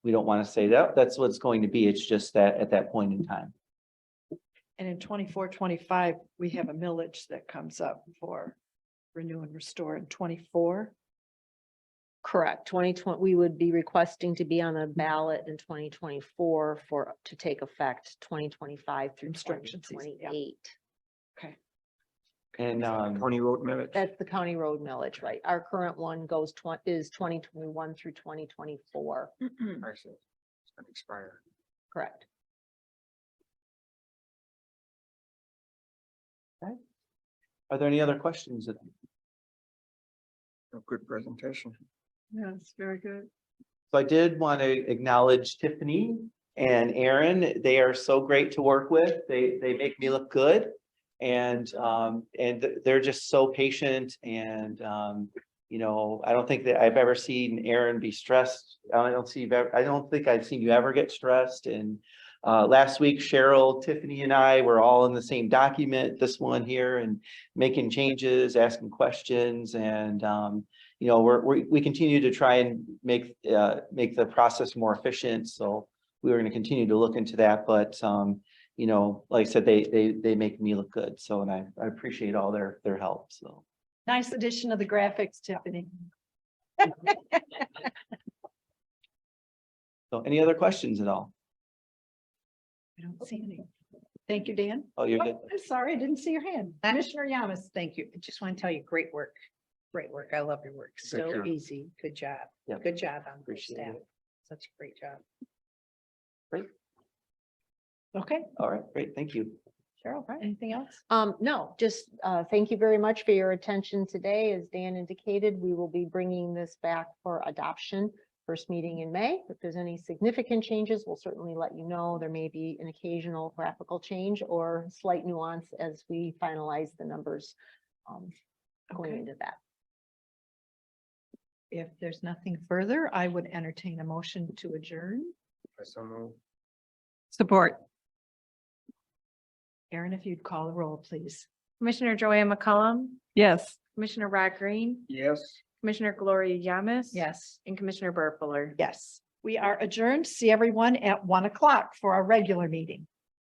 we don't want to say that that's what it's going to be. It's just that at that point in time.
And in 24-25, we have a millage that comes up for renew and restore in 24.
Correct. 2020, we would be requesting to be on the ballot in 2024 to take effect 2025 through
Construction season, yeah.
2028.
Okay.
And
County road millage.
That's the county road millage, right? Our current one is 2021 through 2024.
I see. It's gonna expire.
Correct.
are there any other questions?
A good presentation.
Yes, very good.
So I did want to acknowledge Tiffany and Aaron. They are so great to work with. They make me look good. And they're just so patient and, you know, I don't think that I've ever seen Aaron be stressed. I don't think I've seen you ever get stressed. And last week, Cheryl, Tiffany and I were all in the same document, this one here, and making changes, asking questions. And, you know, we continue to try and make the process more efficient. So we were going to continue to look into that. But, you know, like I said, they make me look good. So, and I appreciate all their help. So.
Nice addition of the graphics, Tiffany.
So any other questions at all?
I don't see any. Thank you, Dan.
Oh, you're good.
I'm sorry, I didn't see your hand. Commissioner Yamas.
Thank you. I just want to tell you, great work. Great work. I love your work. So
you.
easy. Good job.
Yeah.
Good job on the
Appreciate
staff.
it.
Such a great job.
Okay,
All right, great. Thank you.
Cheryl, anything else?
No, just thank you very much for your attention today. As Dan indicated, we will be bringing this back for adoption first meeting in May. If there's any significant changes, we'll certainly let you know. There may be an occasional graphical change or slight nuance as we finalize the numbers going
Okay.
into that.
If there's nothing further, I would entertain a motion to adjourn.
Support.
Aaron, if you'd call the roll, please.
Commissioner Joanne McCollum,
Yes.
Commissioner Rod Green,
Yes.
Commissioner Gloria Yamas.
Yes.
And Commissioner Burt Fuller.
Yes, we are adjourned. See everyone at 1 o'clock for our regular meeting.